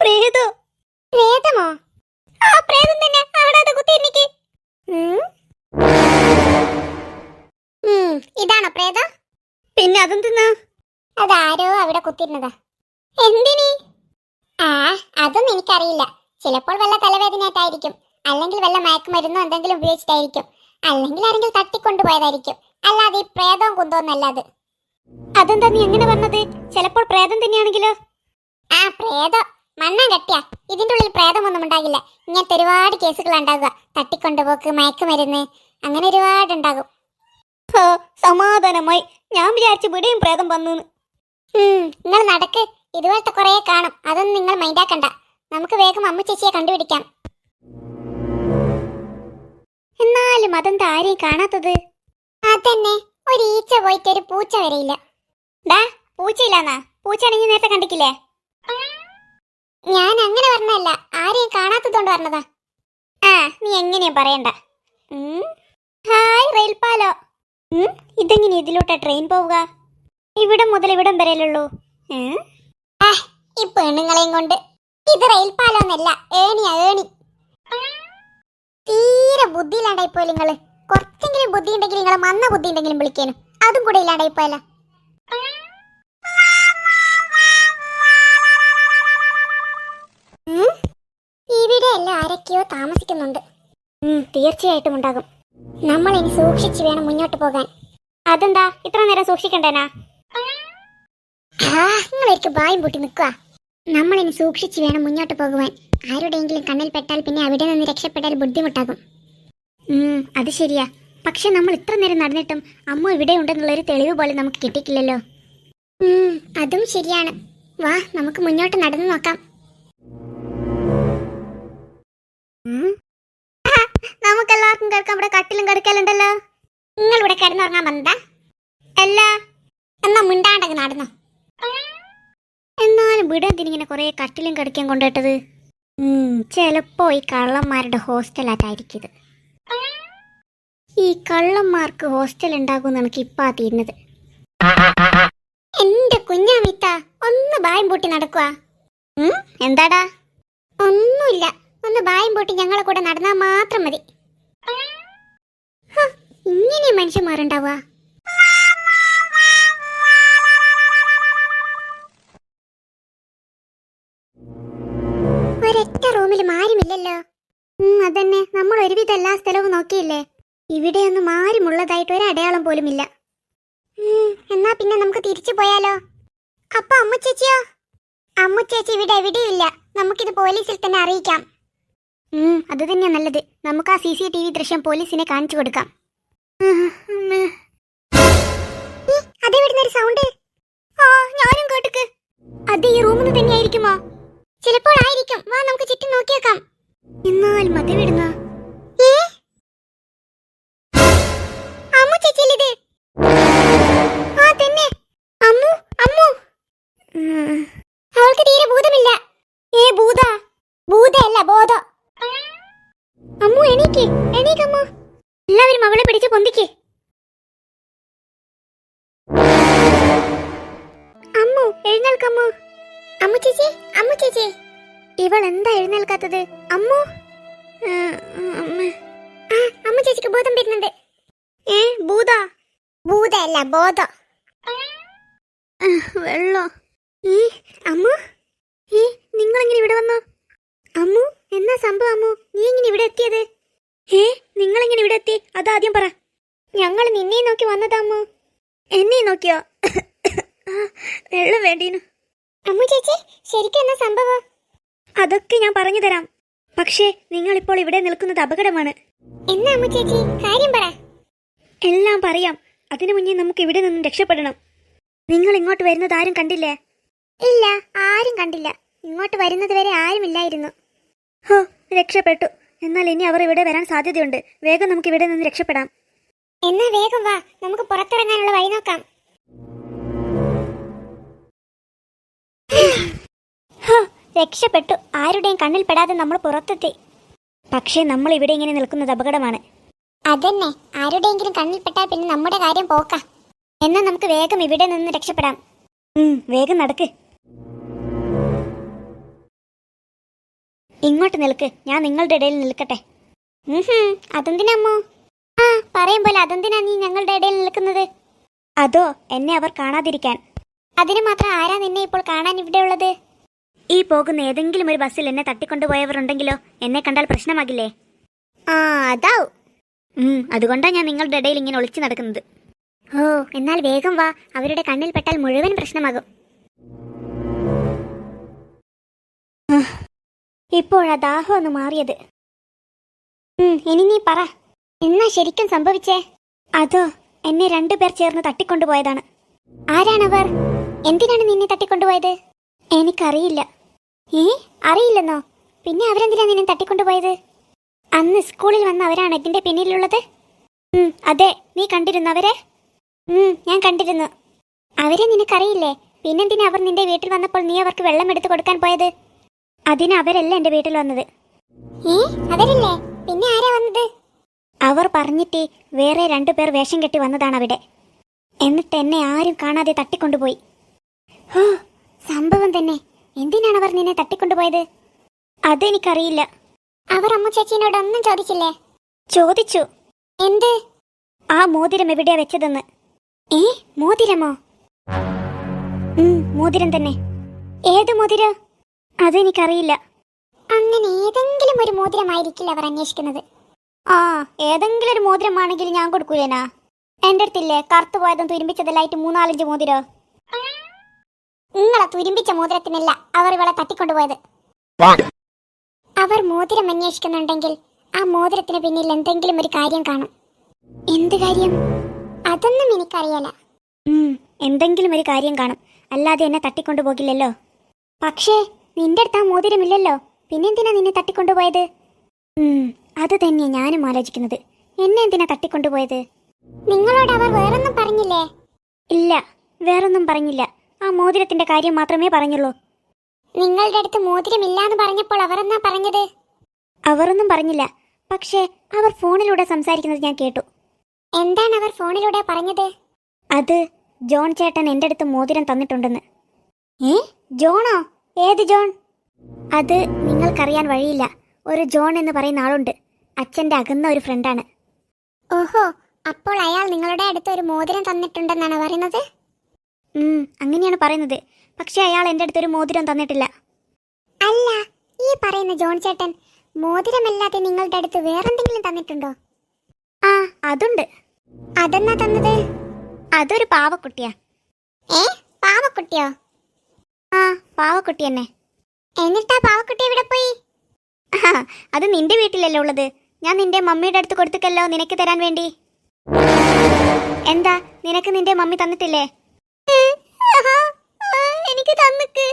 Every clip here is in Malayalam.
പ്രേതോ? പ്രേതമോ? ആ പ്രേതം തന്നെ. അവിടെ അത് കുത്തിയിരിക്ക്. ഇതാണോ പ്രേതം? പിന്നെ അതെന്തിനാ? അതാരോ അവിടെ കുത്തിരുന്നതാ. എന്തിനി? ആ അതൊന്നും എനിക്കറിയില്ല. ചിലപ്പോൾ വല്ല തലവേദനയായിട്ടായിരിക്കും, അല്ലെങ്കിൽ വല്ല മയക്കുമരുന്നോ എന്തെങ്കിലും ഉപയോഗിച്ചിട്ടായിരിക്കും, അല്ലെങ്കിൽ ആരെങ്കിലും തട്ടിക്കൊണ്ടുപോയതായിരിക്കും. അല്ലാതെ ഈ പ്രേതവും കുന്തോന്നല്ലാതെ. അതെന്താ നീ എങ്ങനെ പറഞ്ഞത്? ചിലപ്പോൾ പ്രേതം തന്നെയാണെങ്കിലോ? ആ പ്രേതം മണ്ണാൻ കെട്ടിയാ. ഇതിന്റെ ഉള്ളിൽ പ്രേതമൊന്നും ഉണ്ടാകില്ല. ഇങ്ങനത്തെ ഒരുപാട് കേസുകൾ ഉണ്ടാകുക. തട്ടിക്കൊണ്ടുപോക്ക്, മയക്കുമരുന്ന്, അങ്ങനെ ഒരുപാടുണ്ടാകും. സമാധാനമായി. ഞാൻ വിചാരിച്ചു ഇവിടെയും പ്രേതം വന്നു. നിങ്ങൾ നടക്ക്. ഇതുപോലത്തെ കുറെ കാണും. അതൊന്നും നിങ്ങൾ മൈൻഡാക്കണ്ട. നമുക്ക് വേഗം അമ്മ ചേച്ചിയെ കണ്ടുപിടിക്കാം. എന്നാലും അതെന്താ ആരെയും കാണാത്തത്? അതന്നെ, ഒരു ഈച്ച പോയിട്ട് ഒരു പൂച്ച വരെയില്ല. ഡാ, പൂച്ചയില്ലാന്നാ? പൂച്ചയാണെങ്കിൽ നേരത്തെ കണ്ടിക്കില്ലേ? ഞാൻ അങ്ങനെ പറഞ്ഞല്ല, ആരെയും കാണാത്തതുകൊണ്ട് പറഞ്ഞതാ. ആ നീ എങ്ങനെയാ പറയണ്ട. ഹായ് റെയിൽപാലോ. ഇതെങ്ങനെ ഇതിലോട്ടാ ട്രെയിൻ പോവുക? ഇവിടം മുതൽ ഇവിടം വരെയല്ലുള്ളൂ. ഈ പെണ്ണുങ്ങളെയും കൊണ്ട്. ഇത് റെയിൽപാലോന്നല്ല, ഏണിയാ ഏണി. തീരെ ബുദ്ധി ഇല്ലാണ്ടായിപ്പോയി നിങ്ങള്. കുറച്ചെങ്കിലും ബുദ്ധി ഉണ്ടെങ്കിൽ നിങ്ങളെ മന്ന ബുദ്ധി ഉണ്ടെങ്കിലും വിളിക്കാനും അതും കൂടെ ഇല്ലാണ്ടായിപ്പോയല്ല. ഇവിടെ എല്ലാം ആരൊക്കെയോ താമസിക്കുന്നുണ്ട്. തീർച്ചയായിട്ടും ഉണ്ടാകും. നമ്മൾ ഇനി സൂക്ഷിച്ചു വേണം മുന്നോട്ട് പോകാൻ. അതെന്താ ഇത്ര നേരം സൂക്ഷിക്കണ്ടേനാ? നിങ്ങളൊരിക്കൽ ബായും പൂട്ടി നിൽക്കുക. നമ്മൾ ഇനി സൂക്ഷിച്ചു വേണം മുന്നോട്ട് പോകുവാൻ. ആരുടെയെങ്കിലും കണ്ണിൽ പെട്ടാൽ പിന്നെ അവിടെ നിന്ന് രക്ഷപ്പെടാൻ ബുദ്ധിമുട്ടാകും. അത് ശരിയാ. പക്ഷെ നമ്മൾ ഇത്ര നേരം നടന്നിട്ടും അമ്മ ഇവിടെ ഉണ്ടെന്നുള്ളൊരു തെളിവ് പോലെ നമുക്ക് കിട്ടിയിട്ടില്ലല്ലോ. അതും ശരിയാണ്. വാ നമുക്ക് മുന്നോട്ട് നടന്നു നോക്കാം. നമുക്കെല്ലാവർക്കും കേൾക്കാം. ഇവിടെ കട്ടിലും കിടക്കലുണ്ടല്ലോ. നിങ്ങൾ ഇവിടെ കിടന്നുറങ്ങാൻ വന്നതാ? അല്ല. എന്നാ മിണ്ടാണ്ടങ്ങ് നടന്നോ. എന്നാലും ഇവിടെ എന്തിനിങ്ങനെ കുറെ കട്ടിലും കിടക്കാൻ കൊണ്ടുപോയിട്ടത്? ചിലപ്പോ ഈ കള്ളന്മാരുടെ ഹോസ്റ്റലായിട്ടായിരിക്കും ഇത്. ഈ കള്ളന്മാർക്ക് ഹോസ്റ്റൽ ഉണ്ടാകുമെന്ന് എനിക്ക് ഇപ്പാ തീരുന്നത്. എന്റെ കുഞ്ഞാമിത്ത ഒന്ന് ബായും പൂട്ടി നടക്കുക. എന്താടാ? ഒന്നുമില്ല. ഒന്ന് ബായും പൂട്ടി ഞങ്ങളെ കൂടെ നടന്നാൽ മാത്രം മതി. ഇങ്ങനെ മനുഷ്യന്മാരുണ്ടാവുക. ഒരൊറ്റ റൂമിലും ആരുമില്ലല്ലോ. അതന്നെ, നമ്മൾ ഒരുവിധ എല്ലാ സ്ഥലവും നോക്കിയില്ലേ. ഇവിടെയൊന്നും ആരുമുള്ളതായിട്ട് ഒരടയാളം പോലും ഇല്ല. എന്നാ പിന്നെ നമുക്ക് തിരിച്ചു പോയാലോ? അപ്പൊ അമ്മുച്ചേച്ചിയോ? അമ്മുച്ചേച്ചി ഇവിടെ എവിടെയില്ല. നമുക്കിത് പോലീസിൽ തന്നെ അറിയിക്കാം. അത് തന്നെയാ നല്ലത്. നമുക്ക് ആ CCTV ദൃശ്യം പോലീസിനെ കാണിച്ചു കൊടുക്കാം. അതെവിടുന്നൊരു സൗണ്ട്? ഞാനും കേട്ടുക്ക്. അത് ഈ റൂമിൽ തന്നെയായിരിക്കുമോ? ചിലപ്പോൾ ആയിരിക്കും. വാ നമുക്ക് ചുറ്റും നോക്കിയേക്കാം. എന്നാൽ മതി വിടുന്ന. അമ്മു ചേച്ചിയിലിത്. ആ തന്നെ. അമ്മു അമ്മു. അവൾക്ക് തീരെ ഭൂതമില്ല. ഭൂതാ? ഭൂതയല്ല, ബോധം. അമ്മു എണീക്ക്, എണീക്കമ്മു. എല്ലാവരും അവളെ പിടിച്ച് പൊന്തിക്ക്. അമ്മു എഴുന്നേൽക്കമ്മു. അമ്മു ചേച്ചി, അമ്മു ചേച്ചി. ഇവൾ എന്താ എഴുന്നേൽക്കാത്തത്? അമ്മു. അമ്മു ചേച്ചിക്ക് ബോധം വരുന്നുണ്ട്. ഭൂതാ? ഭൂതയല്ല, ബോധം. വെള്ളോ? അമ്മു, നിങ്ങളെങ്ങനെ ഇവിടെ വന്നോ? അമ്മു, എന്നാ സംഭവം അമ്മു? നീ എങ്ങനെ ഇവിടെ എത്തിയത്? നിങ്ങളെങ്ങനെ ഇവിടെ എത്തി? അതാദ്യം പറ. ഞങ്ങൾ നിന്നെ നോക്കി വന്നതാ അമ്മു. എന്നെ നോക്കിയോ? വെള്ളം വേണ്ടീനു. അമ്മു ചേച്ചി, ശരിക്കും എന്നാ സംഭവം? അതൊക്കെ ഞാൻ പറഞ്ഞു തരാം. പക്ഷേ നിങ്ങളിപ്പോൾ ഇവിടെ നിൽക്കുന്നത് അപകടമാണ്. എന്നാ അമ്മു ചേച്ചി കാര്യം പറ. എല്ലാം പറയാം. അതിനു മുന്നേ നമുക്ക് ഇവിടെ നിന്നും രക്ഷപ്പെടണം. നിങ്ങൾ ഇങ്ങോട്ട് വരുന്നത് ആരും കണ്ടില്ലേ? ഇല്ല, ആരും കണ്ടില്ല. ഇങ്ങോട്ട് വരുന്നത് വരെ ആരുമില്ലായിരുന്നു. രക്ഷപ്പെട്ടു. എന്നാൽ ഇനി അവർ ഇവിടെ വരാൻ സാധ്യതയുണ്ട്. വേഗം നമുക്ക് ഇവിടെ നിന്ന് രക്ഷപ്പെടാം. എന്നാ വേഗം വാ, നമുക്ക് പുറത്തിറങ്ങാനുള്ള വഴി നോക്കാം. രക്ഷപ്പെട്ടു. ആരുടെയും കണ്ണിൽ പെടാതെ നമ്മൾ പുറത്തെത്തി. പക്ഷേ നമ്മൾ ഇവിടെ ഇങ്ങനെ നിൽക്കുന്നത് അപകടമാണ്. അതന്നെ, ആരുടെയെങ്കിലും കണ്ണിൽ പെട്ടാൽ പിന്നെ നമ്മുടെ കാര്യം പോക്കാം. എന്നാൽ നമുക്ക് വേഗം ഇവിടെ നിന്ന് രക്ഷപ്പെടാം. വേഗം നടക്ക്. ഇങ്ങോട്ട് നിൽക്ക്, ഞാൻ നിങ്ങളുടെ ഇടയിൽ നിൽക്കട്ടെ. അതെന്തിനമ്മോ? ആ പറയും പോലെ അതെന്തിനാ നീ ഞങ്ങളുടെ ഇടയിൽ നിൽക്കുന്നത്? അതോ എന്നെ അവർ കാണാതിരിക്കാൻ. അതിന് മാത്രം ആരാ നിന്നെ ഇപ്പോൾ കാണാൻ ഇവിടെ ഉള്ളത്? ഈ പോകുന്ന ഏതെങ്കിലും ഒരു ബസ്സിൽ എന്നെ തട്ടിക്കൊണ്ടുപോയവർ ഉണ്ടെങ്കിലോ എന്നെ കണ്ടാൽ പ്രശ്നമാകില്ലേ? ആ അതാവും. അതുകൊണ്ടാണ് ഞാൻ നിങ്ങളുടെ ഇടയിൽ ഇങ്ങനെ ഒളിച്ചു നടക്കുന്നത്. ഓ എന്നാൽ വേഗം വാ, അവരുടെ കണ്ണിൽ പെട്ടാൽ മുഴുവൻ പ്രശ്നമാകും. ഇപ്പോഴാ ദാഹം ഒന്ന് മാറിയത്. ഇനി നീ പറ, എന്നാ ശരിക്കും സംഭവിച്ചേ? അതോ എന്നെ 2 പേർ ചേർന്ന് തട്ടിക്കൊണ്ടുപോയതാണ്. ആരാണവർ? എന്തിനാണ് നിന്നെ തട്ടിക്കൊണ്ടുപോയത്? എനിക്കറിയില്ല. അറിയില്ലെന്നോ? പിന്നെ അവരെന്തിനാ നിന്നെ തട്ടിക്കൊണ്ടുപോയത്? അന്ന് സ്കൂളിൽ വന്ന അവരാണ് ഇതിന്റെ പിന്നിലുള്ളത്. അതെ, നീ കണ്ടിരുന്നു അവരെ? ഞാൻ കണ്ടിരുന്നു. അവരെ നിനക്കറിയില്ലേ? പിന്നെന്തിനാ അവർ നിന്റെ വീട്ടിൽ വന്നപ്പോൾ നീ അവർക്ക് വെള്ളം എടുത്തു കൊടുക്കാൻ പോയത്? അതിന് അവരല്ല എന്റെ വീട്ടിൽ വന്നത്. അവരല്ലേ? പിന്നെ ആരാ വന്നത്? അവർ പറഞ്ഞിട്ട് വേറെ 2 പേർ വേഷം കെട്ടി വന്നതാണ് അവിടെ. എന്നിട്ട് എന്നെ ആരും കാണാതെ തട്ടിക്കൊണ്ടുപോയി. ഓ സംഭവം തന്നെ. എന്തിനാണ് അവർ നിന്നെ തട്ടിക്കൊണ്ടുപോയത്? അതെനിക്കറിയില്ല. അവർ അമ്മ ചേച്ചീനോട് ഒന്നും ചോദിച്ചില്ലേ? ചോദിച്ചു. എന്ത്? ആ മോതിരം എവിടെയാ വെച്ചതെന്ന്. മോതിരമോ? മോതിരം തന്നെ. ഏത് മോതിരം? അതെനിക്കറിയില്ല. അങ്ങനെ ഏതെങ്കിലും ഒരു മോതിരമായിരിക്കില്ല അവർ അന്വേഷിക്കുന്നത്. ആ ഏതെങ്കിലും ഒരു മോതിരമാണെങ്കിൽ ഞാൻ കൊടുക്കൂലേനാ. എന്റെ അടുത്തില്ലേ കറുത്തു പോയതും തുരുമ്പിച്ചതെല്ലായിട്ട് 3-4 മോതിരോ? നിങ്ങളെ തുരുമ്പിച്ച മോതിരത്തിനല്ല അവർ ഇവളെ തട്ടിക്കൊണ്ടുപോയത്. അവർ മോതിരം അന്വേഷിക്കുന്നുണ്ടെങ്കിൽ ആ മോതിരത്തിന് പിന്നിൽ എന്തെങ്കിലും ഒരു കാര്യം കാണും. എന്ത് കാര്യം? അതൊന്നും എനിക്കറിയാല. എന്തെങ്കിലും ഒരു കാര്യം കാണും, അല്ലാതെ എന്നെ തട്ടിക്കൊണ്ടുപോകില്ലല്ലോ. പക്ഷേ നിന്റെ അടുത്ത് ആ മോതിരമില്ലല്ലോ, പിന്നെന്തിനാ നിന്നെ തട്ടിക്കൊണ്ടുപോയത്? അത് തന്നെയാ ഞാനും ആലോചിക്കുന്നത്. എന്നെ എന്തിനാ തട്ടിക്കൊണ്ടുപോയത്? നിങ്ങളോട് അവർ വേറൊന്നും പറഞ്ഞില്ലേ? ഇല്ല, വേറൊന്നും പറഞ്ഞില്ല. ആ മോതിരത്തിന്റെ കാര്യം മാത്രമേ പറഞ്ഞുള്ളൂ. നിങ്ങളുടെ അടുത്ത് മോതിരമില്ലാന്ന് പറഞ്ഞപ്പോൾ അവർ എന്നാ പറഞ്ഞത്? അവരൊന്നും പറഞ്ഞില്ല. പക്ഷേ അവർ ഫോണിലൂടെ സംസാരിക്കുന്നത് ഞാൻ കേട്ടു. എന്താണ് അവർ ഫോണിലൂടെ പറഞ്ഞത്? അത് ജോൺ ചേട്ടൻ എൻ്റെ അടുത്ത് മോതിരം തന്നിട്ടുണ്ടെന്ന്. ജോണോ? ഏത് ജോൺ? അത് നിങ്ങൾക്കറിയാൻ വഴിയില്ല. ഒരു ജോൺ എന്ന് പറയുന്ന ആളുണ്ട്. അച്ഛൻ്റെ അകന്ന ഒരു ഫ്രണ്ടാണ്. ഓഹോ, അപ്പോൾ അയാൾ നിങ്ങളുടെ അടുത്ത് ഒരു മോതിരം തന്നിട്ടുണ്ടെന്നാണ് പറയുന്നത്? അങ്ങനെയാണ് പറയുന്നത്. പക്ഷെ അയാൾ എൻ്റെ അടുത്തൊരു മോതിരം തന്നിട്ടില്ല. അല്ല, ഈ പറയുന്ന ജോൺ ചേട്ടൻ മോതിരമല്ലാതെ നിങ്ങളുടെ അടുത്ത് വേറെന്തെങ്കിലും തന്നിട്ടുണ്ടോ? ആ അതുണ്ട്. അതെന്നാ തന്നത്? അതൊരു പാവക്കുട്ടിയാ. പാവക്കുട്ടിയോ? ആ പാവക്കുട്ടി തന്നെ. എന്നിട്ടാ പാവക്കുട്ടി എവിടെ പോയി? അത് നിന്റെ വീട്ടിലല്ലേ ഉള്ളത്. ഞാൻ നിന്റെ മമ്മിയുടെ അടുത്ത് കൊടുത്തിക്കല്ലോ നിനക്ക് തരാൻ വേണ്ടി. എന്താ, നിനക്ക് നിന്റെ മമ്മി തന്നിട്ടില്ലേ? എനിക്ക് തന്നിക്ക്.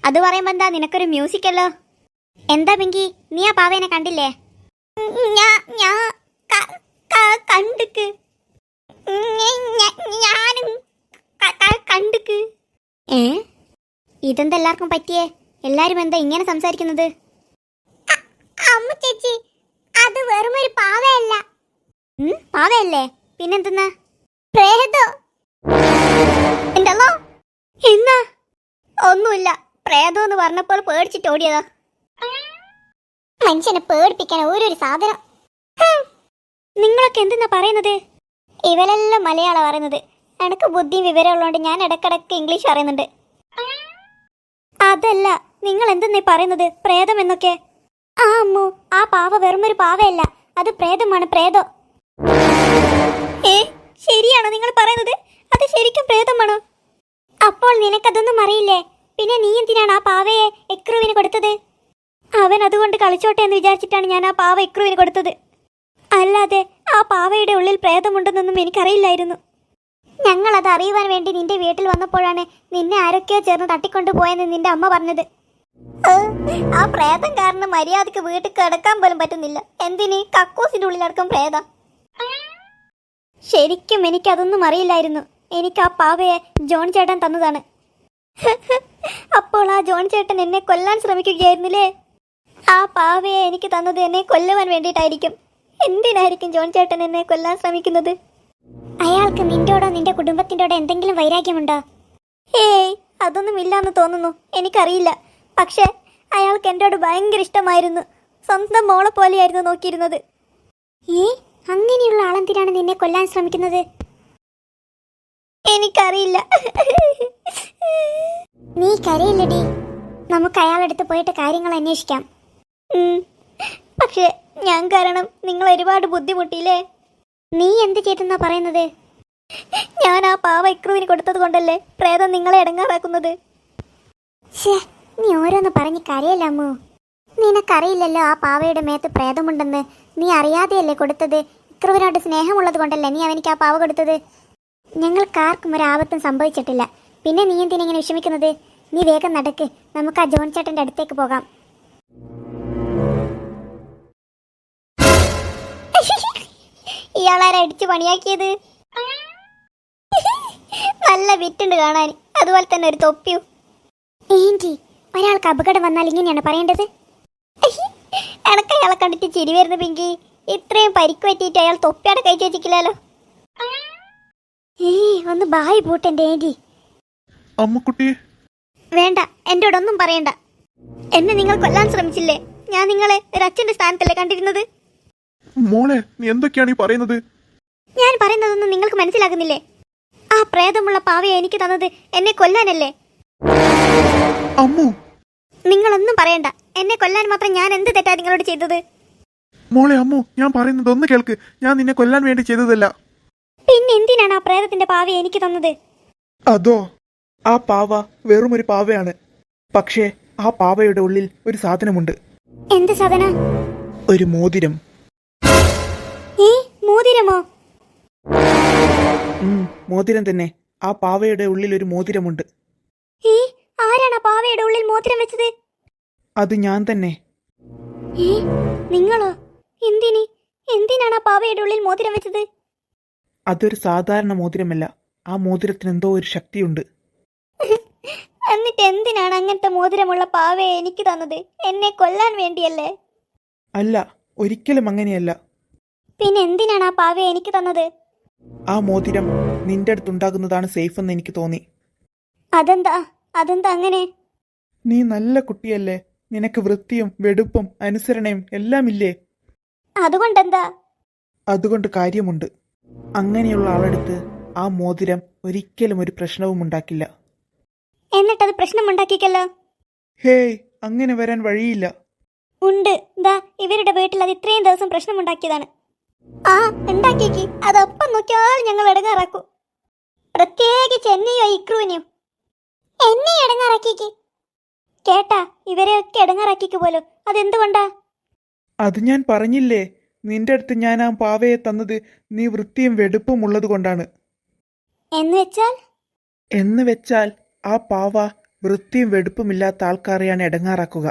അത് പറയുമ്പോ എന്താ, നിനക്കൊരു മ്യൂസിക് അല്ലോ. എന്താ പിങ്കി, നീ ആ പാവേനെ കണ്ടില്ലേ? കണ്ടിക്ക്. ഞാനും കണ്ടിക്ക്. ഇതെന്താ എല്ലാവർക്കും പറ്റിയേ? എല്ലാരും എന്താ ഇങ്ങനെ സംസാരിക്കുന്നത്? അമ്മ ചേച്ചി, അത് വെറുമൊരു പാവയല്ല. പാവയല്ലേ? പിന്നെന്തെന്നാ? പ്രേതോ? എന്നാ? ഒന്നുമില്ല. പ്രേതം എന്ന് പറഞ്ഞപ്പോൾ പേടിച്ചിട്ട് ഓടിയതാ. മനുഷ്യനെ പേടിപ്പിക്കാൻ ഓരോരു സാധനം. നിങ്ങളൊക്കെ എന്തെന്നാ പറയുന്നത്? ഇവരെല്ലാം മലയാളം പറയുന്നത്. എനിക്ക് ബുദ്ധിയും വിവരമുള്ളതുകൊണ്ട് ഞാൻ ഇടക്കിടക്ക് ഇംഗ്ലീഷ് പറയുന്നുണ്ട്. അതല്ല, നിങ്ങൾ എന്തെന്നാ പറയുന്നത്? പ്രേതം എന്നൊക്കെ. ആ അമ്മു, ആ പാവ വെറുമൊരു പാവയല്ല, അത് പ്രേതമാണ്. പ്രേതോ? ശരിയാണോ നിങ്ങൾ പറയുന്നത്? അത് ശരിക്കും പ്രേതമാണോ? അപ്പോൾ നിനക്കതൊന്നും അറിയില്ലേ? പിന്നെ നീ എന്തിനാണ് ആ പാവയെ എക്രൂവിന് കൊടുത്തത്? അവൻ അതുകൊണ്ട് കളിച്ചോട്ടെ എന്ന് വിചാരിച്ചിട്ടാണ് ഞാൻ ആ പാവ എക്രൂവിന് കൊടുത്തത്. അല്ലാതെ ആ പാവയുടെ ഉള്ളിൽ പ്രേതമുണ്ടെന്നൊന്നും എനിക്കറിയില്ലായിരുന്നു. ഞങ്ങളത് അറിയുവാൻ വേണ്ടി നിന്റെ വീട്ടിൽ വന്നപ്പോഴാണ് നിന്നെ ആരൊക്കെയോ ചേർന്ന് തട്ടിക്കൊണ്ടുപോയെന്ന് നിന്റെ അമ്മ പറഞ്ഞത്. ആ പ്രേതം കാരണം മര്യാദക്ക് വീട്ടിൽ കിടക്കാൻ പോലും പറ്റുന്നില്ല. എന്തിന്? കക്കൂസിന്റെ ഉള്ളിലടക്കം പ്രേതം. ശരിക്കും എനിക്കതൊന്നും അറിയില്ലായിരുന്നു. എനിക്ക് ആ പാവയെ ജോൺ ചേട്ടൻ തന്നതാണ്. അപ്പോൾ ആ ജോൺ ചേട്ടൻ എന്നെ കൊല്ലാൻ ശ്രമിക്കുകയായിരുന്നില്ലേ? ആ പാവയെ എനിക്ക് തന്നത് എന്നെ കൊല്ലുവാൻ വേണ്ടിയിട്ടായിരിക്കും. എന്തിനായിരിക്കും ജോൺ ചേട്ടൻ എന്നെ കൊല്ലാൻ ശ്രമിക്കുന്നത്? അയാൾക്ക് നിന്റോടോ നിന്റെ കുടുംബത്തിൻ്റെയോടോ എന്തെങ്കിലും വൈരാഗ്യമുണ്ടോ? അതൊന്നും ഇല്ലാന്ന് തോന്നുന്നു. എനിക്കറിയില്ല. പക്ഷെ അയാൾക്ക് എന്നോട് ഭയങ്കര ഇഷ്ടമായിരുന്നു. സ്വന്തം മോളെ പോലെയായിരുന്നു നോക്കിയിരുന്നത്. അങ്ങനെയുള്ള ആളെന്തിനാണ് നിന്നെ കൊല്ലാൻ ശ്രമിക്കുന്നത്? എനിക്കറിയില്ല. നീ കരയില്ലടി. നമുക്ക് അയാളടുത്ത് പോയിട്ട് കാര്യങ്ങൾ അന്വേഷിക്കാം. പക്ഷെ ഞാൻ കാരണം നിങ്ങൾ ഒരുപാട് ബുദ്ധിമുട്ടിയില്ലേ? നീ എന്ത് ചെയ്തെന്നാ പറയുന്നത്? ഞാൻ ആ പാവ ഇക്രുവിന് കൊടുത്തത് കൊണ്ടല്ലേ പ്രേതം നിങ്ങളെ ഇടങ്ങാറാക്കുന്നത്. നീ ഓരോന്ന് പറഞ്ഞ് കരയില്ലമ്മു. നിനക്കറിയില്ലല്ലോ ആ പാവയുടെ മേത്ത് പ്രേതമുണ്ടെന്ന്. നീ അറിയാതെയല്ലേ കൊടുത്തത്. ഇക്രുവിനോട് സ്നേഹമുള്ളത് കൊണ്ടല്ലേ നീ അവനിക്ക് ആ പാവ കൊടുത്തത്. ഞങ്ങൾക്കാർക്കും ഒരാപത്തും സംഭവിച്ചിട്ടില്ല. പിന്നെ നീ എന്തിനെങ്ങനെ വിഷമിക്കുന്നത്? നീ വേഗം നടക്ക്, നമുക്ക് ആ ജോൺ ചേട്ടന്റെ അടുത്തേക്ക് പോകാം. ഇയാളാരെ അടിച്ചു പണിയാക്കിയത്? നല്ല വിറ്റുണ്ട് കാണാൻ. അതുപോലെ തന്നെ ഒരു തൊപ്പിയും. ഏന്റി, ഒരാൾക്ക് അപകടം വന്നാൽ ഇങ്ങനെയാണ് പറയേണ്ടത്? എനക്ക് അയാളെ കണ്ടിട്ട് ചിരി വരുന്നു പിങ്കി. ഇത്രയും പരിക്ക് പറ്റിയിട്ട് അയാൾ തൊപ്പിയുടെ കൈ ചോദിക്കില്ലല്ലോ. ഒന്ന് ബായ് പൂട്ടെന്റെ ഏന്റി. അമ്മുക്കുട്ടി, വേണ്ട, എന്നോടൊന്നും പറയണ്ട. എന്നെ നിങ്ങൾ കൊല്ലാൻ ശ്രമിച്ചില്ലേ? ഞാൻ നിങ്ങളെ ഒരു അച്ഛന്റെ സ്ഥാനത്തല്ലേ കണ്ടിരുന്നത്? മോളെ, നീ എന്തൊക്കെയാണ് ഈ പറയുന്നത്? ഞാൻ പറയുന്നതൊന്നും നിങ്ങൾക്ക് മനസ്സിലാകുന്നില്ലേ? ആ പ്രേതമുള്ള പാവയെ എനിക്ക് തന്നത് എന്നെ കൊല്ലാനല്ലേ? അമ്മു, നിങ്ങളൊന്നും പറയണ്ട. എന്നെ കൊല്ലാൻ മാത്രം ഞാൻ എന്ത് തെറ്റാ നിങ്ങളോട് ചെയ്തത്? മോളെ അമ്മു, ഞാൻ പറയുന്നത് ഒന്ന് കേൾക്ക്. ഞാൻ നിന്നെ കൊല്ലാൻ വേണ്ടി ചെയ്തതല്ല. പിന്നെ എന്തിനാണ് ആ പ്രേതത്തിന്റെ പാവയെ എനിക്ക് തന്നത്? അതോ, ആ പാവ വെറും ഒരു പാവയാണ്. പക്ഷേ ആ പാവയുടെ ഉള്ളിൽ ഒരു സാധനമുണ്ട്. എന്ത് സാധനം? ഒരു മോതിരം. മോതിരമോ? മോതിരം തന്നെ. ആ പാവയുടെ ഉള്ളിൽ ഒരു മോതിരമുണ്ട്. ആരാണ് ആ പാവയുടെ ഉള്ളിൽ മോതിരം വെച്ചത്? അത് ഞാൻ തന്നെ. നിങ്ങളോ? എന്തിനാണ് ആ പാവയുടെ ഉള്ളിൽ മോതിരം വെച്ചത്? അതൊരു സാധാരണ മോതിരമല്ല. ആ മോതിരത്തിന് എന്തോ ഒരു ശക്തിയുണ്ട്. എന്നിട്ട് എന്തിനാണ് അങ്ങനത്തെ മോതിരമുള്ള പാവയെ എനിക്ക് തന്നത്? എന്നെ കൊല്ലാൻ വേണ്ടിയല്ലേ? അല്ല, ഒരിക്കലും അങ്ങനെയല്ല. പിന്നെ എന്തിനാണ് ആ പാവയെ എനിക്ക് തന്നത്? ആ മോതിരം നിന്റെ അടുത്തുണ്ടാകുന്നതാണ് സേഫ് എന്ന് എനിക്ക് തോന്നി. അതെന്താ അങ്ങനെ? നീ നല്ല കുട്ടിയല്ലേ. നിനക്ക് വൃത്തിയും വെടുപ്പും അനുസരണയും എല്ലാം ഇല്ലേ? അതുകൊണ്ടെന്താ? അതുകൊണ്ട് കാര്യമുണ്ട്. അങ്ങനെയുള്ള ആളെടുത്ത് ആ മോതിരം ഒരിക്കലും ഒരു പ്രശ്നവും ഉണ്ടാക്കില്ല. എന്നിട്ടത് പ്രശ്നമുണ്ടാക്കിക്കല്ലോ. ഹേയ്, അങ്ങനെ വരാൻ വഴിയില്ല. ഉണ്ട്. ഇവരുടെ വീട്ടിൽ അത് ഇത്രയും ദിവസം പ്രശ്നമുണ്ടാക്കിയതാണ്. ഉണ്ടാക്കിക്ക്. അതൊപ്പം നോക്കിയാൽ ഞങ്ങൾ ഇടങ്ങാറാക്കൂ. പ്രത്യേകിച്ച് എന്നെയോ ഇക്രുവിനെയും. എന്നെ ഇടങ്ങാറാക്കിക്ക്. കേട്ടാ, ഇവരെയൊക്കെ ഇടങ്ങാറാക്കിക്ക് പോലും. അതെന്തുകൊണ്ടാ? അത് ഞാൻ പറഞ്ഞില്ലേ. നിന്റെ അടുത്ത് ഞാൻ ആ പാവയെ തന്നത് നീ വൃത്തിയും വെടുപ്പും ഉള്ളത് കൊണ്ടാണ്. എന്ന് വെച്ചാൽ ആ പാവ വൃത്തിയും വെടുപ്പുമില്ലാത്ത ആൾക്കാരെയാണ് ഇടങ്ങാറാക്കുക.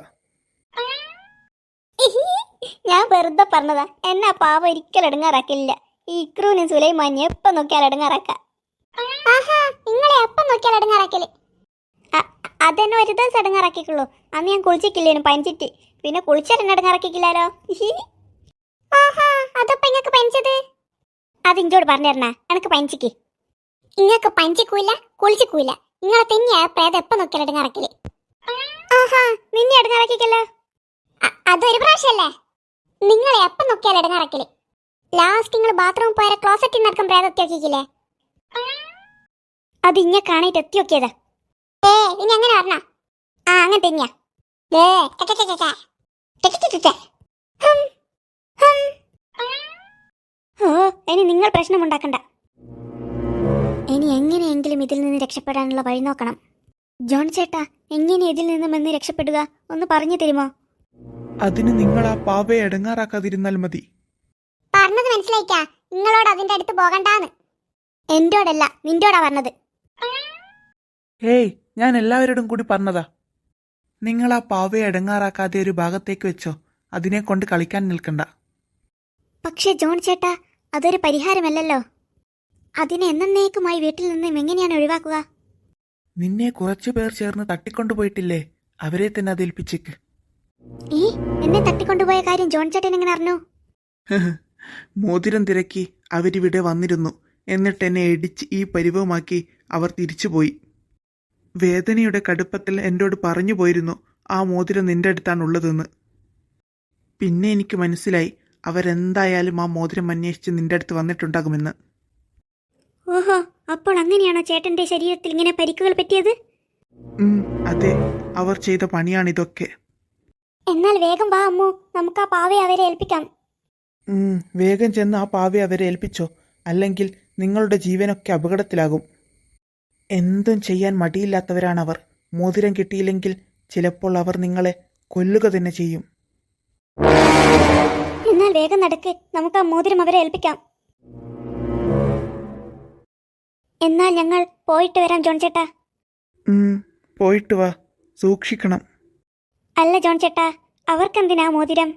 ഞാൻ വെറുതെ പറഞ്ഞതാ. എന്നെ ആ പാവ ഒരിക്കലും ഇടങ്ങാറാക്കില്ല. ഈ ഇക്രുവിനും സുലൈമാനും എപ്പം നോക്കിയാൽ ഇടങ്ങാറാക്കാം. നിങ്ങളെ എപ്പം നോക്കിയാൽ ഇടങ്ങാറാക്കല്? അതെന്നെ ഒരു ദിവസം ഇടങ്ങാറാക്കിക്കുള്ളൂ. അന്ന് ഞാൻ കുളിച്ചിട്ടില്ലേനു പനിച്ചിട്ട്. പിന്നെ കുളിച്ചാൽ എന്നെ ഇടങ്ങാറാക്കിക്കില്ലാലോ. അതപ്പോ ഇങ്ങക്ക് പനിച്ചത്? അത് ഇഞ്ചോട് പറഞ്ഞു തരണ. എനക്ക് പനിച്ചിക്ക്. ഇങ്ങക്ക് പനിച്ചിക്കൂല, കുളിച്ചിക്കൂല. നിങ്ങളെ തന്നെയാ പ്രേതം എപ്പം നോക്കിയാൽ ഇടങ്ങാറാക്കല്. നിന്നെ ഇടങ്ങാറാക്കിക്കല്ലോ. അതൊരു പ്രാവശ്യമല്ലേ? നിങ്ങളെ എപ്പം നോക്കിയാൽ ഇടങ്ങാറാക്കല്. ലാസ്റ്റ് നിങ്ങൾ ബാത്റൂമിൽ പോയ ക്ലോസറ്റിൽ നടക്കും പ്രേതം എത്തി നോക്കിക്കില്ലേ? അത് ഇങ്ങ കാണായിട്ട് എത്തി നോക്കിയതാ. ഇനി അങ്ങനെ പറഞ്ഞ അങ്ങനെ തന്നെയാ. ഇനി നിങ്ങൾ പ്രശ്നമുണ്ടാക്കണ്ട. ഇനി എങ്ങനെയെങ്കിലും ഇതിൽ നിന്ന് രക്ഷപ്പെടാനുള്ള വഴി നോക്കണം. ജോൺ ചേട്ടാ, എങ്ങനെ ഇതിൽ നിന്നും രക്ഷപ്പെടുക ഒന്ന് പറഞ്ഞു തരുമോ? അതിന് നിങ്ങൾ ആ പാവയെ ഇടങ്ങാറാക്കാതിരുന്നാൽ മതി. പറഞ്ഞത് മനസ്സിലായിക്കാ. നിങ്ങളോട് അതിന്റെ അടുത്ത് പോകണ്ടാന്ന്. എന്റോടല്ല, നിന്റോടാ പറഞ്ഞത്. ഹേയ്, ഞാൻ എല്ലാവരോടും കൂടി പറഞ്ഞതാ. നിങ്ങൾ ആ പാവയെ ഇടങ്ങാറാക്കാതെ ഒരു ഭാഗത്തേക്ക് വെച്ചോ. അതിനെ കൊണ്ട് കളിക്കാൻ നിൽക്കണ്ട. പക്ഷേ ജോൺ ചേട്ടാ, അതൊരു പരിഹാരമല്ലല്ലോ. അതിനെ എന്നേക്കുമായി വീട്ടിൽ നിന്നും എങ്ങനെയാണ് ഒഴിവാക്കുക? നിന്നെ കുറച്ചു പേർ ചേർന്ന് തട്ടിക്കൊണ്ടുപോയിട്ടില്ലേ, അവരെ തന്നെ അത് ഏൽപ്പിച്ചേക്ക്. എന്നെ തട്ടിക്കൊണ്ടുപോയ കാര്യം ജോൺ ചേട്ടൻ എങ്ങനെ അറിഞ്ഞു? മോതിരം തിരക്കി അവരിവിടെ വന്നിരുന്നു. എന്നിട്ട് എന്നെ ഇടിച്ച് ഈ പരിവമാക്കി അവർ തിരിച്ചുപോയി. വേദനയുടെ കടുപ്പത്തിൽ എന്നോട് പറഞ്ഞു പോയിരുന്നു ആ മോതിരം നിന്റെ അടുത്താണുള്ളതെന്ന്. പിന്നെ എനിക്ക് മനസ്സിലായി അവരെന്തായാലും ആ മോതിരം അന്വേഷിച്ച് നിന്റെ അടുത്ത് വന്നിട്ടുണ്ടാകുമെന്ന്. ഓഹോ, അപ്പോൾ അങ്ങനെയാണോ ചേട്ടന്റെ ശരീരത്തിൽ ഇങ്ങനെ പരിക്കുകൾ പറ്റിയത്? അതെ, അവർ ചെയ്ത പണിയാണിതൊക്കെ. എന്നാൽ വേഗം വാ അമ്മു, നമുക്ക് ആ പാവയെ അവരെ ഏൽപ്പിക്കാം. വേഗം ചെന്ന് ആ പാവയെ അവരെ ഏൽപ്പിച്ചോ, അല്ലെങ്കിൽ നിങ്ങളുടെ ജീവനൊക്കെ അപകടത്തിലാകും. എന്തും ചെയ്യാൻ മടിയില്ലാത്തവരാണവർ. മോതിരം കിട്ടിയില്ലെങ്കിൽ ചിലപ്പോൾ അവർ നിങ്ങളെ കൊല്ലുക തന്നെ ചെയ്യും. എന്നാൽ വേഗം നടക്ക്, നമുക്ക് ആ മോതിരം അവരെ ഏൽപ്പിക്കാം. എന്നാൽ ഞങ്ങൾ പോയിട്ട് വരാം ജോൺ ചേട്ടാ. പോയിട്ട് വാ, സൂക്ഷിക്കണം. അല്ല ജോൺ ചേട്ടാ, അവർക്കെന്തിനാ മോതിരം?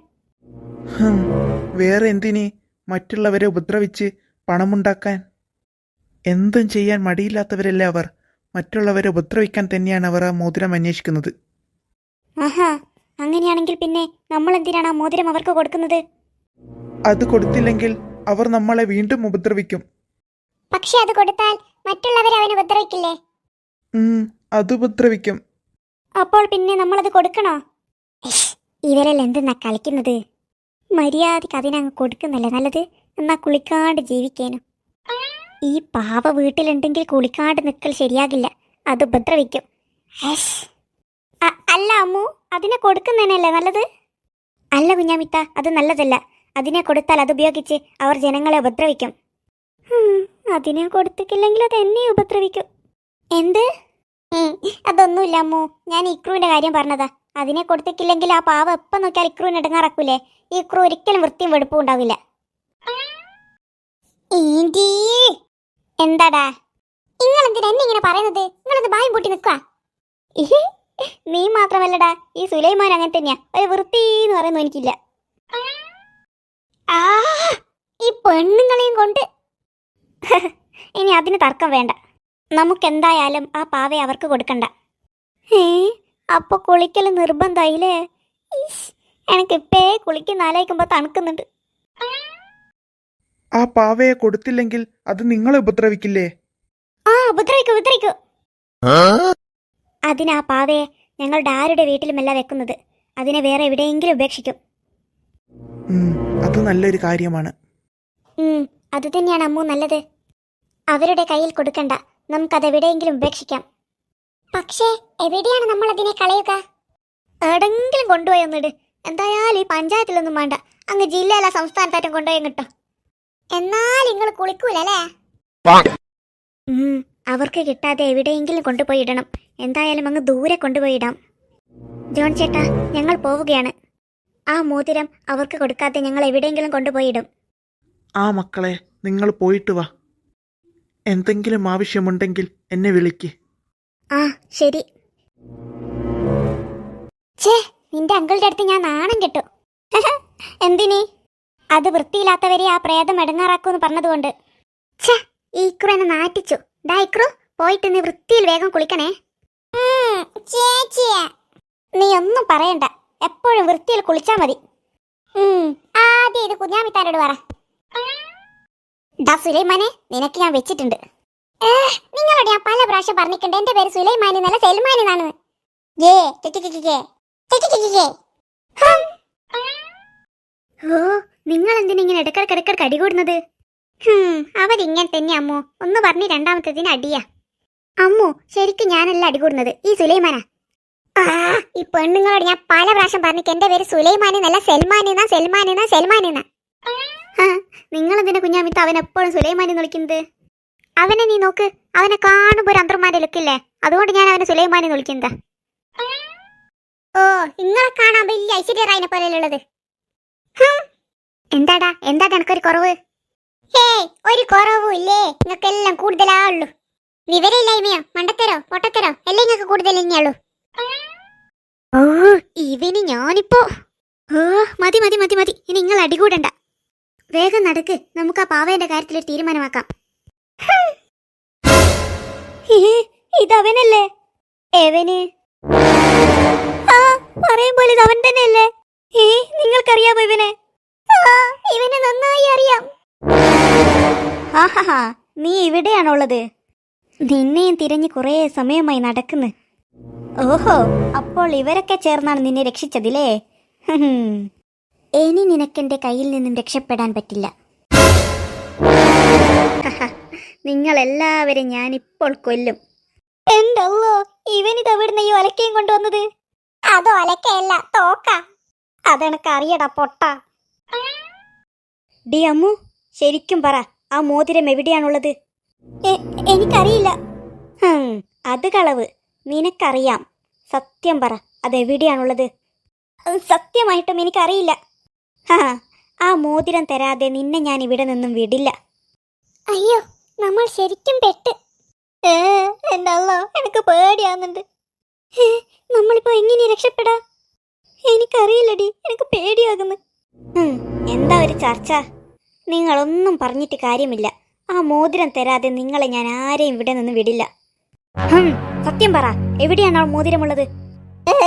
വേറെ എന്തിന്? മറ്റുള്ളവരെ ഉപദ്രവിച്ച് പണമുണ്ടാക്കാൻ. എന്തും ചെയ്യാൻ മടിയില്ലാത്തവരല്ലേ അവർ. മറ്റുള്ളവരെ ഉപദ്രവിക്കാൻ തന്നെയാണ് അവർ ആ മോതിരം അന്വേഷിക്കുന്നത്. ആഹാ, അങ്ങനെയാണെങ്കിൽ പിന്നെ നമ്മൾ എന്തിനാണ് ആ മോതിരം അവർക്ക് കൊടുക്കുന്നത്? അത് കൊടുത്തില്ലെങ്കിൽ അവർ നമ്മളെ വീണ്ടും ഉപദ്രവിക്കും. പക്ഷെ അത് കൊടുത്താൽ മറ്റുള്ളവരെ അവന് ഉപദ്രവിക്കില്ലേ? അത് ഉപദ്രവിക്കും. അപ്പോൾ പിന്നെ നമ്മളത് കൊടുക്കണോ? ഇവരെല്ലാം എന്തെന്നാ കളിക്കുന്നത്? മര്യാദക്ക് അതിനങ്ങ് കൊടുക്കുന്നല്ലേ നല്ലത്. എന്നാ കുളിക്കാണ്ട് ജീവിക്കാനും. ഈ പാവ വീട്ടിലുണ്ടെങ്കിൽ കുളിക്കാണ്ട് നിൽക്കൽ ശരിയാകില്ല, അത് ഉപദ്രവിക്കും. അല്ല അമ്മു, അതിനെ കൊടുക്കുന്നതന്നെയല്ലേ നല്ലത്? അല്ല കുഞ്ഞാമിത്ത, അത് നല്ലതല്ല. അതിനെ കൊടുത്താൽ അത് ഉപയോഗിച്ച് അവർ ജനങ്ങളെ ഉപദ്രവിക്കും. അതിനെ കൊടുത്തിട്ടില്ലെങ്കിൽ അത് എന്നെ ഉപദ്രവിക്കും. എന്ത്? അതൊന്നുമില്ല അമ്മു, ഞാൻ ഇക്രുവിന്റെ കാര്യം പറഞ്ഞതാ. അതിനെ കൊടുത്തിട്ടില്ലെങ്കിൽ ആ പാവ എപ്പം നോക്കിയാൽ ഇക്രുവിനെ ഇടങ്ങാറാക്കൂലേ. ഈ ഇക്രു ഒരിക്കലും വൃത്തിയും വെടുപ്പും ഉണ്ടാവില്ല. എന്താടാ നിങ്ങൾ എന്തിനാ എന്നെ ഇങ്ങനെ പറയുന്നത്? നിങ്ങളത് ബായും പൂട്ടി നിൽക്കുക. നീ മാത്രമല്ലടാ, ഈ സുലൈമാൻ അങ്ങനെ തന്നെയാ. ഒരു വൃത്തി എന്ന് പറയുന്നു എനിക്കില്ല. ഈ പെണ്ണുങ്ങളെയും കൊണ്ട് ഇനി അതിന് തർക്കം വേണ്ട. നമുക്കെന്തായാലും ആ പാവയെ അവർക്ക് കൊടുക്കണ്ട. അപ്പൊ കുളിക്കൽ നിർബന്ധമായില്ലേ? എനിക്കിപ്പേ കുളിക്കുന്ന ആലോചിക്കുമ്പോ തണുക്കുന്നുണ്ട്. ആ പാവയെ കൊടുത്തില്ലെങ്കിൽ അത് നിങ്ങളെ ഉപദ്രവിക്കില്ലേ? ഉപദ്രവിക്കൂ. അതിന് ആ പാവയെ ഞങ്ങളുടെ ആരുടെ വീട്ടിലുമല്ല വെക്കുന്നത്. അതിനെ വേറെ എവിടെയെങ്കിലും ഉപേക്ഷിക്കും. അത് നല്ലൊരു കാര്യമാണ്. അത് തന്നെയാണ് അമ്മു നല്ലത്. അവരുടെ കയ്യിൽ കൊടുക്കണ്ട, നമുക്കതെവിടെയെങ്കിലും ഉപേക്ഷിക്കാം. പക്ഷേ എവിടെയാണ് നമ്മൾ അതിനെ കളയുക? എവിടെങ്കിലും കൊണ്ടുപോയി ഒന്നിട്. എന്തായാലും ഈ പഞ്ചായത്തിലൊന്നും വേണ്ട, അങ്ങ് ജില്ലയിലെ സംസ്ഥാനത്തായിട്ടും കൊണ്ടുപോയി കിട്ടോ. എന്നാൽ നിങ്ങൾ കുളിക്കൂലല്ലേ? അവർക്ക് കിട്ടാതെ എവിടെയെങ്കിലും കൊണ്ടുപോയി ഇടണം. എന്തായാലും അങ്ങ് ദൂരെ കൊണ്ടുപോയി ഇടാം. ജോൺ ചേട്ടാ, ഞങ്ങൾ പോവുകയാണ്. ആ മോതിരം അവർക്ക് കൊടുക്കാതെ ഞങ്ങൾ എവിടെയെങ്കിലും കൊണ്ടുപോയി ഇടും. ആ മക്കളെ, നിങ്ങൾ പോയിട്ട് വാ. എന്തെങ്കിലും ആവശ്യമുണ്ടെങ്കിൽ എന്നെ വിളിക്ക്. ശരി. നിന്റെ അങ്കിളുടെ അടുത്ത് ഞാൻ നാണം കെട്ടു. എന്തിനി? അത് വൃത്തിയില്ലാത്തവരെ ആ പ്രേതം ഇടങ്ങാറാക്കൂന്ന് പറഞ്ഞതുകൊണ്ട്. ഈ ഇക്രു എന്നെ നാറ്റിച്ചു. ഇക്രു, പോയിട്ട് നീ വൃത്തിയിൽ വേഗം കുളിക്കണേ. നീ ഒന്നും പറയണ്ട, എപ്പോഴും വൃത്തിയിൽ കുളിച്ചാ മതി. ആദ്യം ഇത് കുഞ്ഞാമിത്താരോട് പറ. സുലൈമാനെ, നിനക്ക് ഞാൻ വെച്ചിട്ടുണ്ട്. നിങ്ങളോട് ഞാൻ പല പ്രാവശ്യം പറഞ്ഞിട്ടുണ്ട് എന്റെ പേര് സുലൈമാനി എന്നല്ല സൽമാൻ എന്നാണ്. നിങ്ങൾ എന്തിനിങ്ങനെ ഇടക്കിടക്കിടക്കിടക്ക് അടികൂടുന്നത്? അവരിങ്ങനെ തന്നെ അമ്മു. ഒന്ന് പറഞ്ഞ് രണ്ടാമത്തതിന് അടിയാ. അമ്മു, ശരിക്കും ഞാനല്ല അടികൂടുന്നത്, ഈ സുലൈമാനാ. ഈ പെണ്ണുങ്ങളോട് ഞാൻ പല പ്രാവശ്യം പറഞ്ഞിട്ട് എന്റെ പേര് സുലൈമാനി എന്നല്ല സൽമാൻ. നിങ്ങൾ എന്തിനാ കുഞ്ഞാമിത്ത അവൻ എപ്പോഴും സുലൈമാനി എന്ന് വിളിക്കുന്നത്? അവനെ നീ നോക്ക്, അവനെ കാണുമ്പോ ഒരു അന്തർമാന്റെ ലുക്കില്ലേ, അതുകൊണ്ട് ഞാൻ അവനെ സുലൈമാനി എന്ന് വിളിക്കുന്നതാ. നിങ്ങളെ കാണാൻ വലിയ ഐശ്വര്യറായിനെ പോലെയുള്ളത്. എന്താടാ എനക്കൊരു കുറവ്? ഒരു കുറവും ഇല്ലേ, നിങ്ങൾക്കെല്ലാം കൂടുതലാള്ളൂ. വിവരമില്ലായ്മയോ മണ്ടത്തരോ പൊട്ടത്തരോ എല്ലാം നിങ്ങൾക്ക് കൂടുതൽ തന്നെയുള്ളൂ. ഇവന് ഞാനിപ്പോ മതി, ഇനി നിങ്ങൾ അടികൂടണ്ട. വേഗം നടക്ക്, നമുക്ക് ആ പാവേന്റെ കാര്യത്തിൽ ഒരു തീരുമാനമാക്കാം. ഇതവനല്ലേ? എവന് പറയുമ്പോൾ ഇത് അവൻ തന്നെയല്ലേ? നിങ്ങൾക്കറിയാമോ ഇവനെ? ഇവനെ നന്നായി അറിയാം. നീ ഇവിടെയാണുള്ളത്? നിന്നെയും തിരഞ്ഞ് കുറേ സമയമായി നടക്കുന്നു. ഓഹോ, അപ്പോൾ ഇവരൊക്കെ ചേർന്നാണ് നിന്നെ രക്ഷിച്ചതില്ലേ? ഇനി നിനക്കെന്റെ കയ്യിൽ നിന്നും രക്ഷപ്പെടാൻ പറ്റില്ല. നിങ്ങളെല്ലാവരും ഞാനിപ്പോൾ കൊല്ലും. എന്റെ അല്ലോ, ഇവനിതെവിടുന്ന ഈ ഒലക്കയും കൊണ്ടുവന്നത്? അത് ഒലക്കയല്ല, തോക്ക. അതെനക്ക് അറിയടാ പൊട്ട. ഡി അമ്മു, ശരിക്കും പറ, ആ മോതിരം എവിടെയാണുള്ളത്? എനിക്കറിയില്ല. അത് കളവ്. നിനക്കറിയാം. സത്യം പറ, അതെവിടെയാണുള്ളത്? സത്യമായിട്ടും എനിക്കറിയില്ല. ആ മോതിരം തരാതെ നിന്നെ ഞാൻ ഇവിടെ നിന്നും വിടില്ല. അയ്യോ, നമ്മൾ ശരിക്കും പെട്ട്. എന്റെ അല്ലോ, എനിക്ക് പേടിയാവുന്നുണ്ട്. നമ്മളിപ്പോ എങ്ങനെ രക്ഷപ്പെടാ? എനിക്കറിയില്ലടി, എനിക്ക് പേടിയാകുന്നു. എന്താ ഒരു ചർച്ച? നിങ്ങളൊന്നും പറഞ്ഞിട്ട് കാര്യമില്ല. ആ മോതിരം തരാതെ നിങ്ങളെ ഞാൻ ആരെയും ഇവിടെ നിന്ന് വിടില്ല. സത്യം പറ, എവിടെയാണ് ആ മോതിരമുള്ളത്?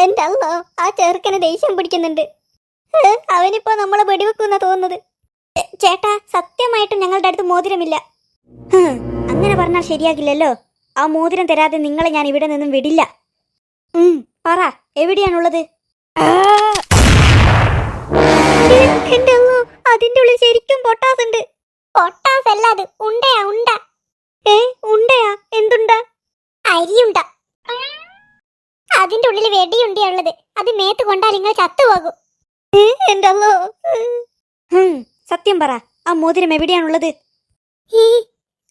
എന്റെ അല്ലോ, ആ ചെറുക്കന് ദേഷ്യം പിടിക്കുന്നുണ്ട്. അവനിപ്പോ നമ്മളെ വെടിവെക്കുന്ന തോന്നുന്നത്. ചേട്ടാ, സത്യമായിട്ടും ഞങ്ങളുടെ അടുത്ത് മോതിരമില്ല. അങ്ങനെ പറഞ്ഞാൽ ശരിയാകില്ലല്ലോ. ആ മോതിരം തരാതെ നിങ്ങളെ ഞാൻ ഇവിടെ നിന്നും വിടില്ല. പറ, എവിടെയാണുള്ളത്? എന്റെ അല്ലോ, അതിന്റെ ഉള്ളിൽ ശരിക്കും പൊട്ടാസ് ഉണ്ട്. പൊട്ടാസ് അല്ല, അത് ഉണ്ടയാ, ഉണ്ട. ഉണ്ടയാ? എന്തുണ്ട? അരിയുണ്ട. അതിന്റെ ഉള്ളിൽ വെടിയുണ്ടയാ ഉള്ളത്. അത് മേത്ത് കൊണ്ടാൽ നിങ്ങൾ ചത്തുപോകും. എന്റെ അല്ലോ. സത്യം പറ, ആ മോതിരം എവിടെയാണുള്ളത്?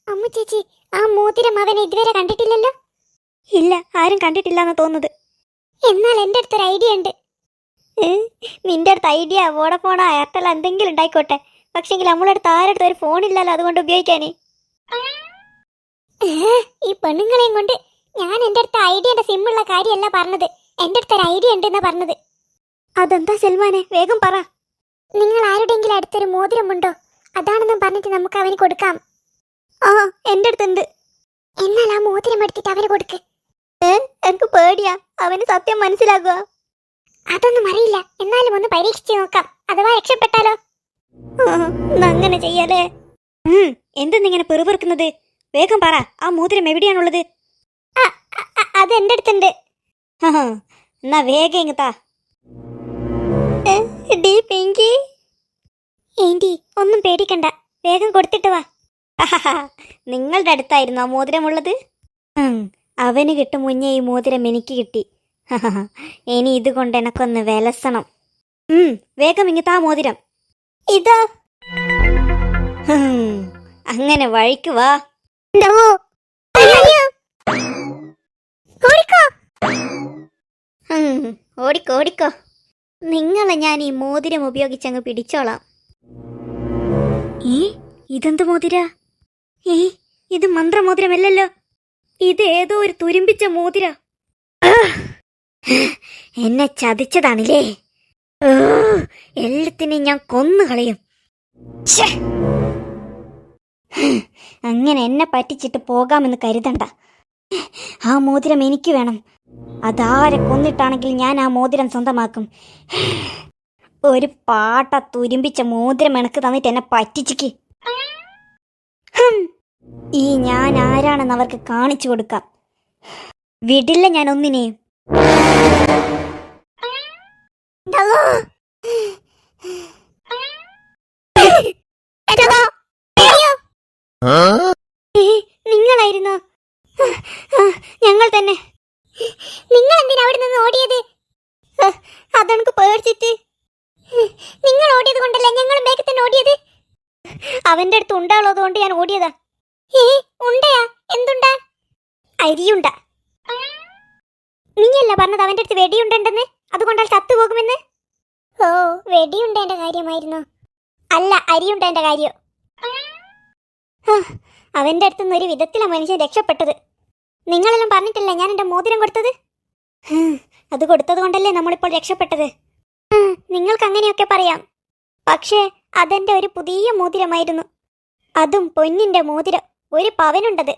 അമ്മ ചേച്ചി, ആ മോതിരം അവനെ ഇതുവരെ കണ്ടിട്ടില്ലല്ലോ. ഇല്ല, ആരും കണ്ടിട്ടില്ലെന്ന് തോന്നുന്നത്. എന്നാൽ എന്റെ അടുത്തൊരു ഐഡിയ ഉണ്ട്. നിന്റെ അടുത്ത് ഐഡിയ വോഡഫോണോ എയർടെൽ എന്തെങ്കിലും ഉണ്ടായിക്കോട്ടെ, പക്ഷെങ്കിൽ നമ്മളെ അടുത്ത് ആരുടെ ഒരു ഫോണില്ലല്ലോ, അതുകൊണ്ട് ഉപയോഗിക്കാനേ. ഈ പെണ്ണുങ്ങളെയും കൊണ്ട് ഞാൻ എന്റെ അടുത്ത് ഐഡിയന്റെ സിമ്മുള്ള കാര്യമല്ല പറഞ്ഞത്. എന്റെ അടുത്തൊരു ഐഡിയ ഉണ്ടെന്നാ പറഞ്ഞത്. അതെന്താ സൽമാനെ, വേഗം പറ. നിങ്ങൾ ആരുടെയെങ്കിലും അടുത്തൊരു മോതിരമുണ്ടോ? അതാണെന്നും പറഞ്ഞിട്ട് നമുക്ക് അവന് കൊടുക്കാം. ആ, എന്റെ അടുത്തുണ്ട്. എന്നാൽ ആ മോതിരം എടുത്തിട്ട് അവന് കൊടുക്ക്. എനിക്ക് പേടിയാ, അവന് സത്യം മനസ്സിലാകുക. അതൊന്നും അറിയില്ല, എന്നാലും ഒന്ന് പരീക്ഷിച്ച് നോക്കാം. അഥവാ രക്ഷപ്പെട്ടാലോ? അങ്ങനെ ചെയ്യാലേ. എന്തെന്നിങ്ങനെ പെറുപെറുക്കുന്നത്? വേഗം പറ, ആ മോതിരം എവിടെയാണുള്ളത്? അത് എന്റെ അടുത്തുണ്ട്. എന്നാ വേഗം ഇങ്ങത്താ. പിങ്കി ഏന്റി, ഒന്നും പേടിക്കണ്ട, വേഗം കൊടുത്തിട്ട് വാ. നിങ്ങളുടെ അടുത്തായിരുന്നു ആ മോതിരമുള്ളത്? അവന് കിട്ടും മുന്നേ ഈ മോതിരം എനിക്ക് കിട്ടി. ഇനി ഇതുകൊണ്ട് എനക്കൊന്ന് വിലസണം. വേഗം ഇങ്ങത്താ മോതിരം. ഇതാ. അങ്ങനെ വഴിക്ക് വാ. ഓടിക്കോ ഓടിക്കോ. നിങ്ങളെ ഞാൻ ഈ മോതിരം ഉപയോഗിച്ചങ്ങ് പിടിച്ചോളാം. ഇതെന്ത് മോതിര? ഇത് മന്ത്രമോതിരമല്ലല്ലോ, ഇത് ഏതോ ഒരു തുരുമ്പിച്ച മോതിര. എന്നെ ചതിച്ചതാണില്ലേ? എല്ലാത്തിനെയും ഞാൻ കൊന്നുകളയും. അങ്ങനെ എന്നെ പറ്റിച്ചിട്ട് പോകാമെന്ന് കരുതണ്ട. ആ മോതിരം എനിക്ക് വേണം. അതാരെ കൊന്നിട്ടാണെങ്കിൽ ഞാൻ ആ മോതിരം സ്വന്തമാക്കും. ഒരു പാട്ട തുരുമ്പിച്ച മോതിരം എനക്ക് തന്നിട്ട് എന്നെ പറ്റിച്ചിക്ക്. ഈ ഞാൻ ആരാണെന്ന് അവർക്ക് കാണിച്ചു കൊടുക്കാം. വിടില്ല ഞാൻ ഒന്നിനെയും. നിങ്ങളായിരുന്നോ? ഞങ്ങൾ തന്നെ. നിങ്ങൾ എന്തിനാ അവിടെ നിന്ന് ഓടിയത്? അതെനിക്ക് പേടിച്ചിട്ട്. നിങ്ങൾ ഓടിയത് കൊണ്ടല്ലേ ഞങ്ങളും വേഗം തന്നെ ഓടിയത്. അവന്റെ അടുത്ത് ഉണ്ടാവുള്ളത് കൊണ്ട് ഞാൻ ഓടിയതാ. ഉണ്ടയാ? എന്തുണ്ടാ? അരിയുണ്ട. നീയല്ല പറഞ്ഞത് അവന്റെ അടുത്ത് വെടിയുണ്ടെന്ന്, അതുകൊണ്ടാൽ ചത്തുപോകുമെന്ന്. ഓ, വെടിയുണ്ടേന്റെ കാര്യമായിരുന്നു. അല്ല, അരിയുണ്ടേന്റെ കാര്യം. അവന്റെ അടുത്തുനിന്ന് ഒരു വിധത്തിലാണ് മനുഷ്യൻ രക്ഷപ്പെട്ടത്. നിങ്ങളെല്ലാം പറഞ്ഞിട്ടില്ല ഞാൻ എന്റെ മോതിരം കൊടുത്തത്. അത് കൊടുത്തത് കൊണ്ടല്ലേ നമ്മളിപ്പോൾ രക്ഷപ്പെട്ടത്. നിങ്ങൾക്ക് അങ്ങനെയൊക്കെ പറയാം, പക്ഷേ അതെന്റെ ഒരു പുതിയ മോതിരമായിരുന്നു. അതും പൊന്നിന്റെ മോതിരം, 1 പവനുണ്ടത്.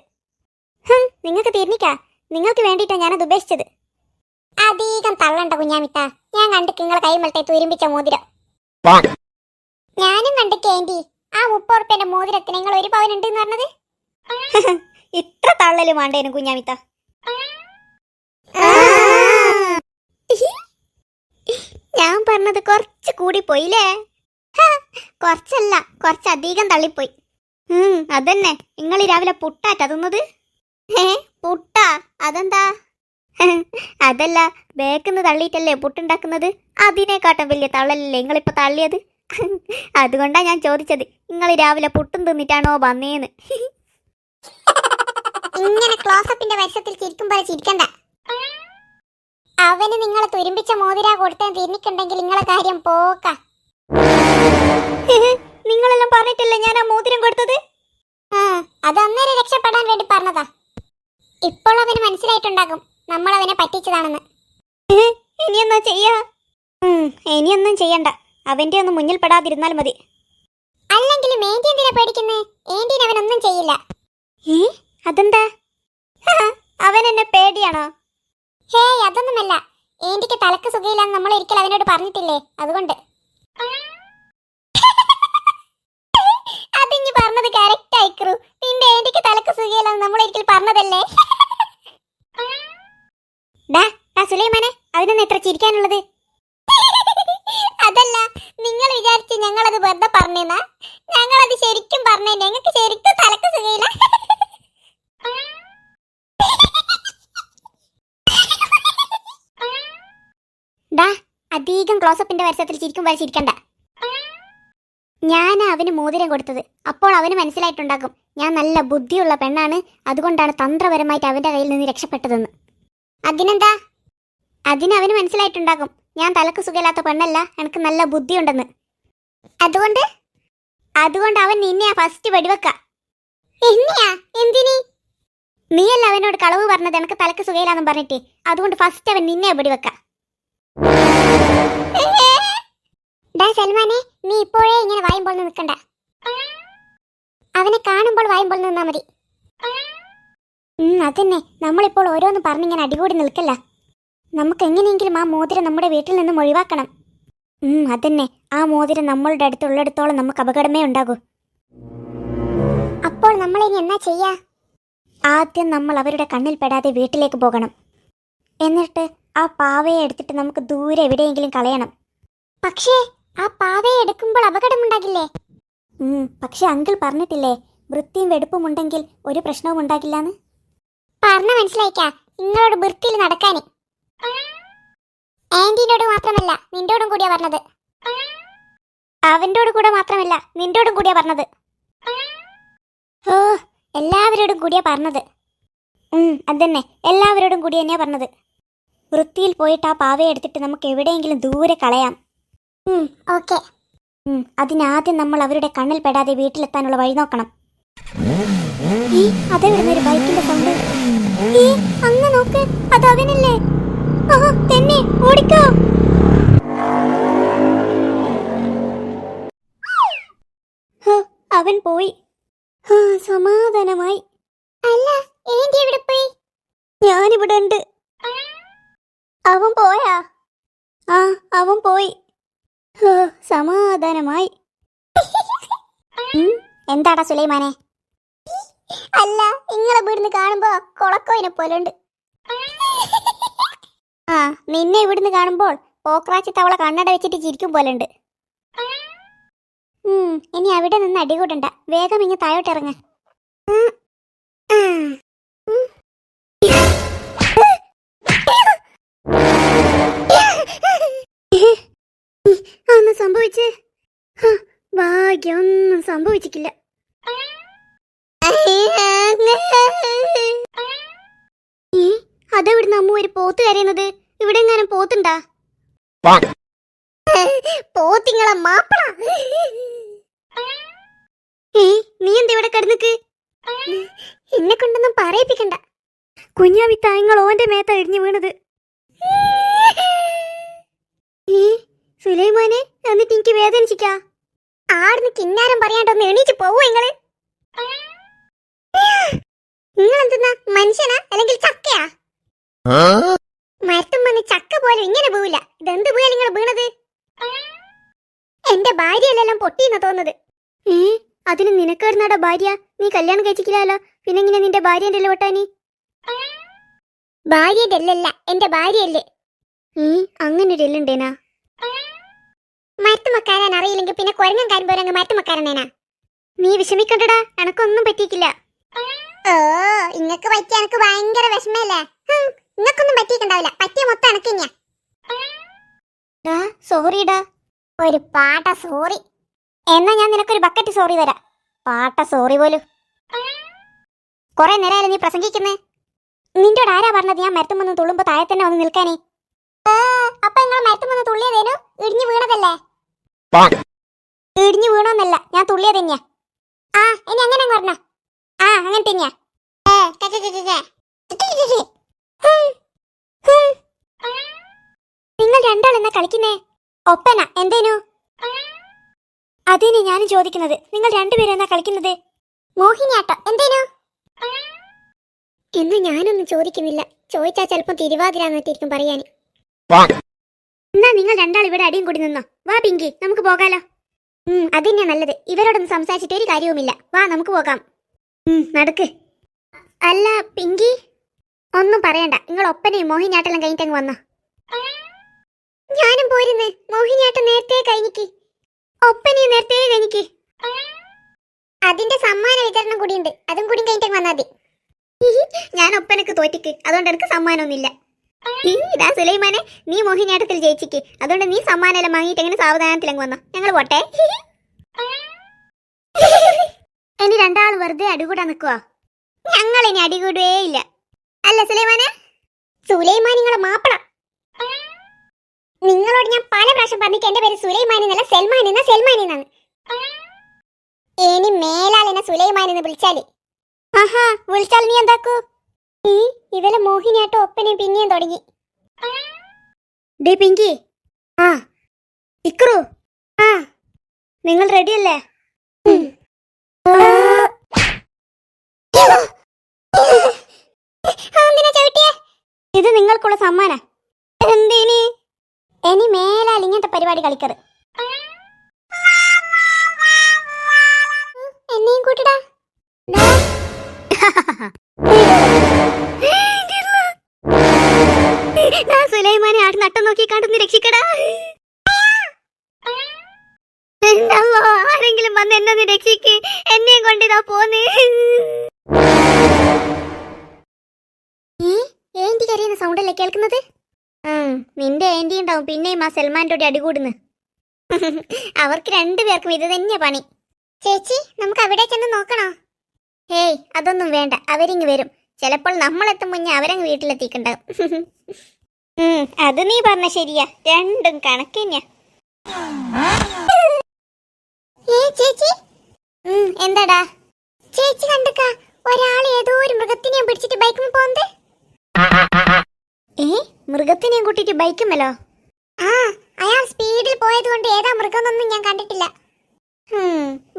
നിങ്ങൾക്ക് തീർന്നിക്കാ, നിങ്ങൾക്ക് വേണ്ടിയിട്ടാണ് ഞാനത് ഉപേക്ഷിച്ചത്. അധികം തള്ളണ്ട കുഞ്ഞാമിത്ത, ഞാൻ കണ്ടിക്ക് നിങ്ങളെ കൈമലത്തെ തുരുമ്പിച്ച മോതിരം. ഞാനും കണ്ടിക്ക് ആന്റി, ആ 30 ഉറുപ്പ്യന്റെ മോതിരത്തിന് നിങ്ങൾ 1 പവനുണ്ട് എന്ന് പറഞ്ഞത്. ഇത്ര തള്ളല് വേണ്ടേനും കുഞ്ഞാമിത്ത. പറഞ്ഞത് കുറച്ച് കൂടിപ്പോയില്ലേ? കുറച്ചല്ല, കുറച്ചധികം തള്ളിപ്പോയി. അതന്നെ. നിങ്ങൾ രാവിലെ പുട്ടാറ്റാ തിന്നത്? പുട്ടാ? അതെന്താ? അതല്ല, ബേക്കിന്ന് തള്ളിയിട്ടല്ലേ പുട്ടുണ്ടാക്കുന്നത്. അതിനെക്കാട്ടും വലിയ തള്ളലല്ലേ നിങ്ങളിപ്പോ തള്ളിയത്. അതുകൊണ്ടാ ഞാൻ ചോദിച്ചത്, നിങ്ങൾ രാവിലെ പുട്ടും തിന്നിട്ടാണോ വന്നേന്ന്. ഇങ്ങനെ ക്ലോസപ്പിന്റെ വശത്തിൽ ചിരിക്കുമ്പോൾ ചിരിക്കണ്ട. അവന് നിങ്ങളെ തുരുമ്പിച്ച മോതിര കൊടുത്താൻ തിരിഞ്ഞിട്ടുണ്ടെങ്കിൽ നിങ്ങളെ കാര്യം പോക്ക. നിങ്ങളെല്ലാം പറഞ്ഞിട്ടല്ലേ ഞാൻ ആ മോതിരം കൊടുത്തത്? അത് അന്നേരം രക്ഷപ്പെടാൻ വേണ്ടി പറഞ്ഞതാ. ഇപ്പോൾ അവന് മനസ്സിലായിട്ടുണ്ടാകും നമ്മൾ അവനെ പറ്റിച്ചതാണെന്ന്. ഇനിയെന്നാ ചെയ്യാ? ഇനിയൊന്നും ചെയ്യണ്ട. അവന്റെ ഒന്നും മുന്നിൽ പെടാതിരുന്നാൽ മതി. അല്ലെങ്കിൽ ഏന്റി എന്തിനാ പേടിക്കുന്നേ? ഏന്റിന് അവനൊന്നും ചെയ്യില്ല. അതെന്താ? അവൻ എന്നെ പേടിയാണോ? ഹേയ്, അതൊന്നുമല്ല. ഏന്റിക്ക് തലക്ക് സുഖയില്ലാന്ന് നമ്മൾ ഒരിക്കൽ അവനോട് പറഞ്ഞിട്ടില്ലേ, അതുകൊണ്ട്. അതിഞ്ഞ് പറഞ്ഞത് കറക്റ്റ് ആയിക്കറു. നിന്റെ ഏന്റിക്ക് തലക്ക് സുഖയില്ലാന്ന് നമ്മൾ ഒരിക്കൽ പറഞ്ഞതല്ലേ? സുലൈമാനെ, അതിനൊന്നും എത്ര ചിരിക്കാനുള്ളത്? അതല്ല, നിങ്ങൾ വിചാരിച്ച് ഞങ്ങളത് വെറുതെ പറഞ്ഞേന്നാ? ഞങ്ങളത് ശരിക്കും പറഞ്ഞേ. ഞങ്ങൾക്ക് ശരിക്കും തലക്ക് സുഖയില്ല. അധികം ക്ലോസപ്പിന്റെ വശത്തിൽ ചിരിക്കുമ്പോൾ ചിരിക്കണ്ട. ഞാൻ അവന് മോതിരം കൊടുത്തത്. അപ്പോൾ അവന് മനസ്സിലായിട്ടുണ്ടാകും ഞാൻ നല്ല ബുദ്ധിയുള്ള പെണ്ണാണ്, അതുകൊണ്ടാണ് തന്ത്രപരമായിട്ട് അവന്റെ കയ്യിൽ നിന്ന് രക്ഷപ്പെട്ടതെന്ന്. അതിനെന്താ? അതിനവന് മനസ്സിലായിട്ടുണ്ടാകും ഞാൻ തലക്ക് സുഖമില്ലാത്ത പെണ്ണല്ല, എനിക്ക് നല്ല ബുദ്ധിയുണ്ടെന്ന്. അതുകൊണ്ട് അവൻ നിന്നെയാ ഫസ്റ്റ് വെടിവെക്ക. എന്നെയാ? എന്തിനി? നീയല്ല അവനോട് കളവ് പറഞ്ഞത് എനിക്ക് തലക്ക് സുഖയില്ലാന്നും പറഞ്ഞിട്ട്. അതുകൊണ്ട് ഫസ്റ്റ് അവൻ നിന്നെ വെടിവെക്ക. സൽമാനെ, നീ ഇപ്പോഴേ ഇങ്ങനെ വായുമ്പോൾ നിൽക്കണ്ട. അവനെ കാണുമ്പോൾ വായുമ്പോൾ നിന്നാ മതി. അതന്നെ, നമ്മളിപ്പോൾ ഓരോന്ന് പറഞ്ഞിങ്ങനെ അടികൂടി നിൽക്കല്ല. നമുക്ക് എങ്ങനെയെങ്കിലും ആ മോതിരം നമ്മുടെ വീട്ടിൽ നിന്നും ഒഴിവാക്കണം. അതന്നെ, ആ മോതിരം നമ്മളുടെ അടുത്തുള്ളിടത്തോളം നമുക്ക് അപകടമേ ഉണ്ടാകൂ. അപ്പോൾ നമ്മളിനി എന്നാ ചെയ്യാ? ആദ്യം നമ്മൾ അവരുടെ കണ്ണിൽ പെടാതെ വീട്ടിലേക്ക് പോകണം. എന്നിട്ട് ആ പാവയെ എടുത്തിട്ട് നമുക്ക് ദൂരെ എവിടെയെങ്കിലും കളയണം. പക്ഷേ ആ പാവയെ എടുക്കുമ്പോൾ അപകടമുണ്ടാകില്ലേ? പക്ഷെ അങ്കിൾ പറഞ്ഞിട്ടില്ലേ, വൃത്തിയും വെടുപ്പും ഉണ്ടെങ്കിൽ ഒരു പ്രശ്നവും ഉണ്ടാകില്ലാന്ന്. പറഞ്ഞ മനസ്സിലായിക്കാ നിങ്ങളോട് വൃത്തിയിൽ നടക്കാന്. ആന്റിനോട് മാത്രമല്ല നിന്റോടും കൂടിയാ പറഞ്ഞത്. അവൻ്റോട് കൂടെ മാത്രമല്ല നിന്റോടും കൂടിയാ പറഞ്ഞത്. ഓ, എല്ലാവരോടും കൂടിയാ പറഞ്ഞത്. അതന്നെ, എല്ലാവരോടും കൂടി തന്നെയാ പറഞ്ഞത്. വൃത്തിയിൽ പോയിട്ട് ആ പാവയെ എടുത്തിട്ട് നമുക്ക് എവിടെയെങ്കിലും ദൂരെ കളയാം. ഓക്കെ. അതിനാദ്യം നമ്മൾ അവരുടെ കണ്ണിൽ പെടാതെ വീട്ടിലെത്താനുള്ള വഴി നോക്കണം. അതെവിടുന്നൊരു ബൈക്കിന്റെ സൗണ്ട്. അങ്ങ് നോക്ക്, അത് അവനല്ലേ? തന്നെ ഓടിക്കോ. അവൻ പോയി. സമാധാനമായി. അല്ല, ഏന്റി എവിടെ പോയി? ഞാനിവിടെ ഉണ്ട്. അവൻ പോയാ? അവൻ പോയി. സമാധാനമായി. എന്താടാ സുലൈമാനെ? അല്ല, നിങ്ങളെ വീടിന്ന് കാണുമ്പോ കൊളക്കോയിനെ പോലുണ്ട്. നിന്നെ ഇവിടുന്ന് കാണുമ്പോൾ പോക്രാച്ചി തവള കണ്ണട വെച്ചിട്ട് ചിരിക്കും പോലുണ്ട്. ഇനി അവിടെ നിന്ന് അടികൂടണ്ട, വേഗം ഇങ്ങ് താഴോട്ടിറങ്ങ. ഒന്നും സംഭവിച്ചേ? ഭാഗ്യൊന്നും സംഭവിച്ചിട്ടില്ല. അതെവിടുന്ന് അമ്മ ഒരു പോത്ത് കരയുന്നത്? ഇവിടെ എങ്ങാനും പോത്തുണ്ടാ? പോത്തിങ്ങളെ മാപ്പിള. നീ എന്താ ഇവിടെ കിടന്നിക്ക്? എന്നെ കൊണ്ടൊന്നും പറയിപ്പിക്കണ്ട. കുഞ്ഞാവി തായങ്ങൾ ഓന്റെ മേത്ത ഇടിഞ്ഞു വീണത്. സുലൈമാനെ, എന്നിട്ട് എനിക്ക് വേദനിച്ചിക്കാ? ആടുന്ന് കിന്നാരം പറയാണ്ടൊന്ന് എണീച്ച് പോവൂ നിങ്ങള്. നിങ്ങളെന്തെന്നാ, മനുഷ്യനാ അല്ലെങ്കിൽ ചക്കയാ? മരത്തും വന്ന് ചക്ക പോലും ഇങ്ങനെ പോവില്ല. ഇതെന്ത് പോയാ നിങ്ങൾ വീണത്? എന്റെ ഭാര്യയെല്ലാം പൊട്ടിയെന്നാ തോന്നുന്നത്. അതിന് നിനക്കായിരുന്നാടാ ഭാര്യ? നീ കല്യാണം കഴിച്ചിട്ടില്ലല്ലോ, പിന്നെങ്ങനെ നിന്റെ ഭാര്യന്റെ അല്ലേ ഒട്ടാനി? ഭാര്യന്റെ അല്ലല്ല, എന്റെ ഭാര്യയല്ലേ. അങ്ങനെ ഒരു എല്ലുണ്ടേനാ? മരത്തുമക്കാരൻ അറിയില്ലെങ്കിൽ പിന്നെ കുരങ്ങൻ കാര്യമ്പോരങ്ങ് മരത്തുമക്കാരനേനാ. നീ വിഷമിക്കണ്ടടാ, എനക്കൊന്നും പറ്റിയിട്ടില്ല. ഓ, ഇങ്ങക്ക് പറ്റിയ എനക്ക് ഭയങ്കര വിഷമല്ലേ. ഇങ്ങക്കൊന്നും പറ്റിയിട്ടുണ്ടാവില്ല, പറ്റിയ മൊത്തം എനക്കിഞ്ഞ. സോറിടാ. ഒരു പാട്ട സോറി. എന്നാ ഞാൻ നിനക്കൊരു ബക്കറ്റ് സോറി തരാം. പാട്ട സോറി പോലും. കൊറേ നേരമല്ലേ നീ പ്രസംഗിക്കുന്നേ? നിന്റോട് ആരാ പറഞ്ഞത് ഞാൻ മരത്തും തുള്ളുമ്പോ താഴെ തന്നെ വന്ന് നിൽക്കാനേ? അപ്പൊ നിങ്ങൾ മരത്തുമെന്ന് തുള്ളിയതേനു? ഇടിഞ്ഞു വീണതല്ലേ? ഇടിഞ്ഞു വീണോന്നല്ല, ഞാൻ തുള്ളിയത് തന്നെയാ. ആ, ഇനി അങ്ങനെ പറഞ്ഞ. ആ, അങ്ങനെ തന്നെയാ. നിങ്ങൾ രണ്ടാളെന്നാ കളിക്കുന്നേ? ഒപ്പന എന്തേനു? അതിന് ഞാനും ചോദിക്കുന്നത്. നിങ്ങൾ രണ്ടുപേരും എന്നാ കളിക്കുന്നത്? മോഹിനിയാട്ടം എന്തേനു? എന്ന് ഞാനൊന്നും ചോദിക്കുന്നില്ല. ചോദിച്ചാൽ ചിലപ്പം തിരുവാതിരാന്നിട്ടിരിക്കും പറയാൻ. എന്നാ നിങ്ങൾ രണ്ടാൾ ഇവിടെ അടിയും കൂടി നിന്നോ. വാ പിങ്കി, നമുക്ക് പോകാലോ. അതന്നെയാ നല്ലത്. ഇവരോടൊന്നും സംസാരിച്ചിട്ട് ഒരു കാര്യവുമില്ല. വാ, നമുക്ക് പോകാം. നടക്ക്. അല്ല പിങ്കി, ഒന്നും പറയണ്ട. നിങ്ങൾ ഒപ്പനയും മോഹിനിയാട്ടെല്ലാം കഴിഞ്ഞിട്ടങ്ങ് വന്നോ. ഞാനും പോരുന്ന്. മോഹിനിയാട്ടം നേരത്തെ കഴിഞ്ഞിക്ക്. ഒപ്പനയും നേരത്തെ കഴിഞ്ഞിക്ക്. അതിന്റെ സമ്മാന വിതരണം കൂടിയുണ്ട്, അതും കൂടി കഴിഞ്ഞിട്ട് വന്നാൽ മതി. ഞാൻ ഒപ്പനക്ക് തോറ്റിക്ക്, അതുകൊണ്ട് എനിക്ക് സമ്മാനമൊന്നുമില്ല. ഇതാ സുലൈമാനെ, നീ മോഹിനിയാട്ടത്തിൽ ജയിച്ചിക്ക്, അതുകൊണ്ട് നീ സമ്മാനെല്ലാം വാങ്ങിയിട്ട് എങ്ങനെ സാവധാനത്തിലങ്ങ് വന്നോ. ഞങ്ങൾ പോട്ടെ. ഇനി രണ്ടാൾ വെറുതെ അടികൂടാൻ നിൽക്കുവാ. ഞങ്ങൾ ഇനി അടികൂടുവേ ഇല്ല. അല്ല സുലൈമാനെ? സുലൈമാൻ നിങ്ങളെ മാപ്പള. നിങ്ങളോട് ഞാൻ പല പ്രാവശ്യം പറഞ്ഞിട്ട് എന്റെ പേര് സുലൈമാൻ എന്നല്ല, സൽമാൻ എന്നാ. സൽമാൻ എന്നാണ്. ഇനി മേലാൽ എന്നെ സുലൈമാൻ എന്ന് വിളിച്ചാല് ആഹാ, വിളിച്ചാൽ നീ എന്താക്കൂ? ഇവലെ മോഹിനിയാട്ടം ഒപ്പനയും പിന്നെയും തുടങ്ങി. ഡേ പിങ്കി. ആ ഇക്രു. ആ, നിങ്ങൾ റെഡിയല്ലേ? ഇത് നിങ്ങൾക്കുള്ള സമ്മാന. എന്തേനി? ഇനി മേലാൽ ഇങ്ങനത്തെ പരിപാടി കളിക്കറ്. എന്നെയും കൂട്ടിടാ. സുലൈമാനെ ആട് നട്ടം നോക്കി കണ്ടു രക്ഷിക്കടാ. ആരെങ്കിലും വന്ന് എന്നെ രക്ഷിക്ക്. എന്നെയും കൊണ്ടിതാ പോന്ന്. ഏന്റി കരയുന്ന സൗണ്ടല്ലേ കേൾക്കുന്നത്? നിന്റെ ഏന്റി ഉണ്ടാവും പിന്നെയും ആ സൽമാൻ്റെ കൂടെ അടികൂടുന്നു. അവർക്ക് രണ്ടുപേർക്കും ഇത് തന്നെയാ പണി. ചേച്ചി, നമുക്ക് അവിടെ ചെന്ന് നോക്കണോ? ഹേയ്, അതൊന്നും വേണ്ട. അവരിങ്ങ് വരും. ചിലപ്പോൾ നമ്മളെത്തും മുന്നേ അവരങ്ങ് വീട്ടിലെത്തിയിട്ടുണ്ടാവും. അത് നീ പറഞ്ഞ ശരിയാ. രണ്ടും കണക്കന്നെയാ. ചേച്ചി. എന്താടാ? ചേച്ചി കണ്ടക്ക ഒരാൾ ഏതോ ഒരു മൃഗത്തിനെയും പിടിച്ചിട്ട് ബൈക്കിൽ പോകുന്നത്. മൃഗത്തിനെയും കൂട്ടിട്ട് ബൈക്കുമല്ലോ? അയാൾ സ്പീഡിൽ പോയത് കൊണ്ട് ഏതാ മൃഗമൊന്നും ഞാൻ കണ്ടിട്ടില്ല.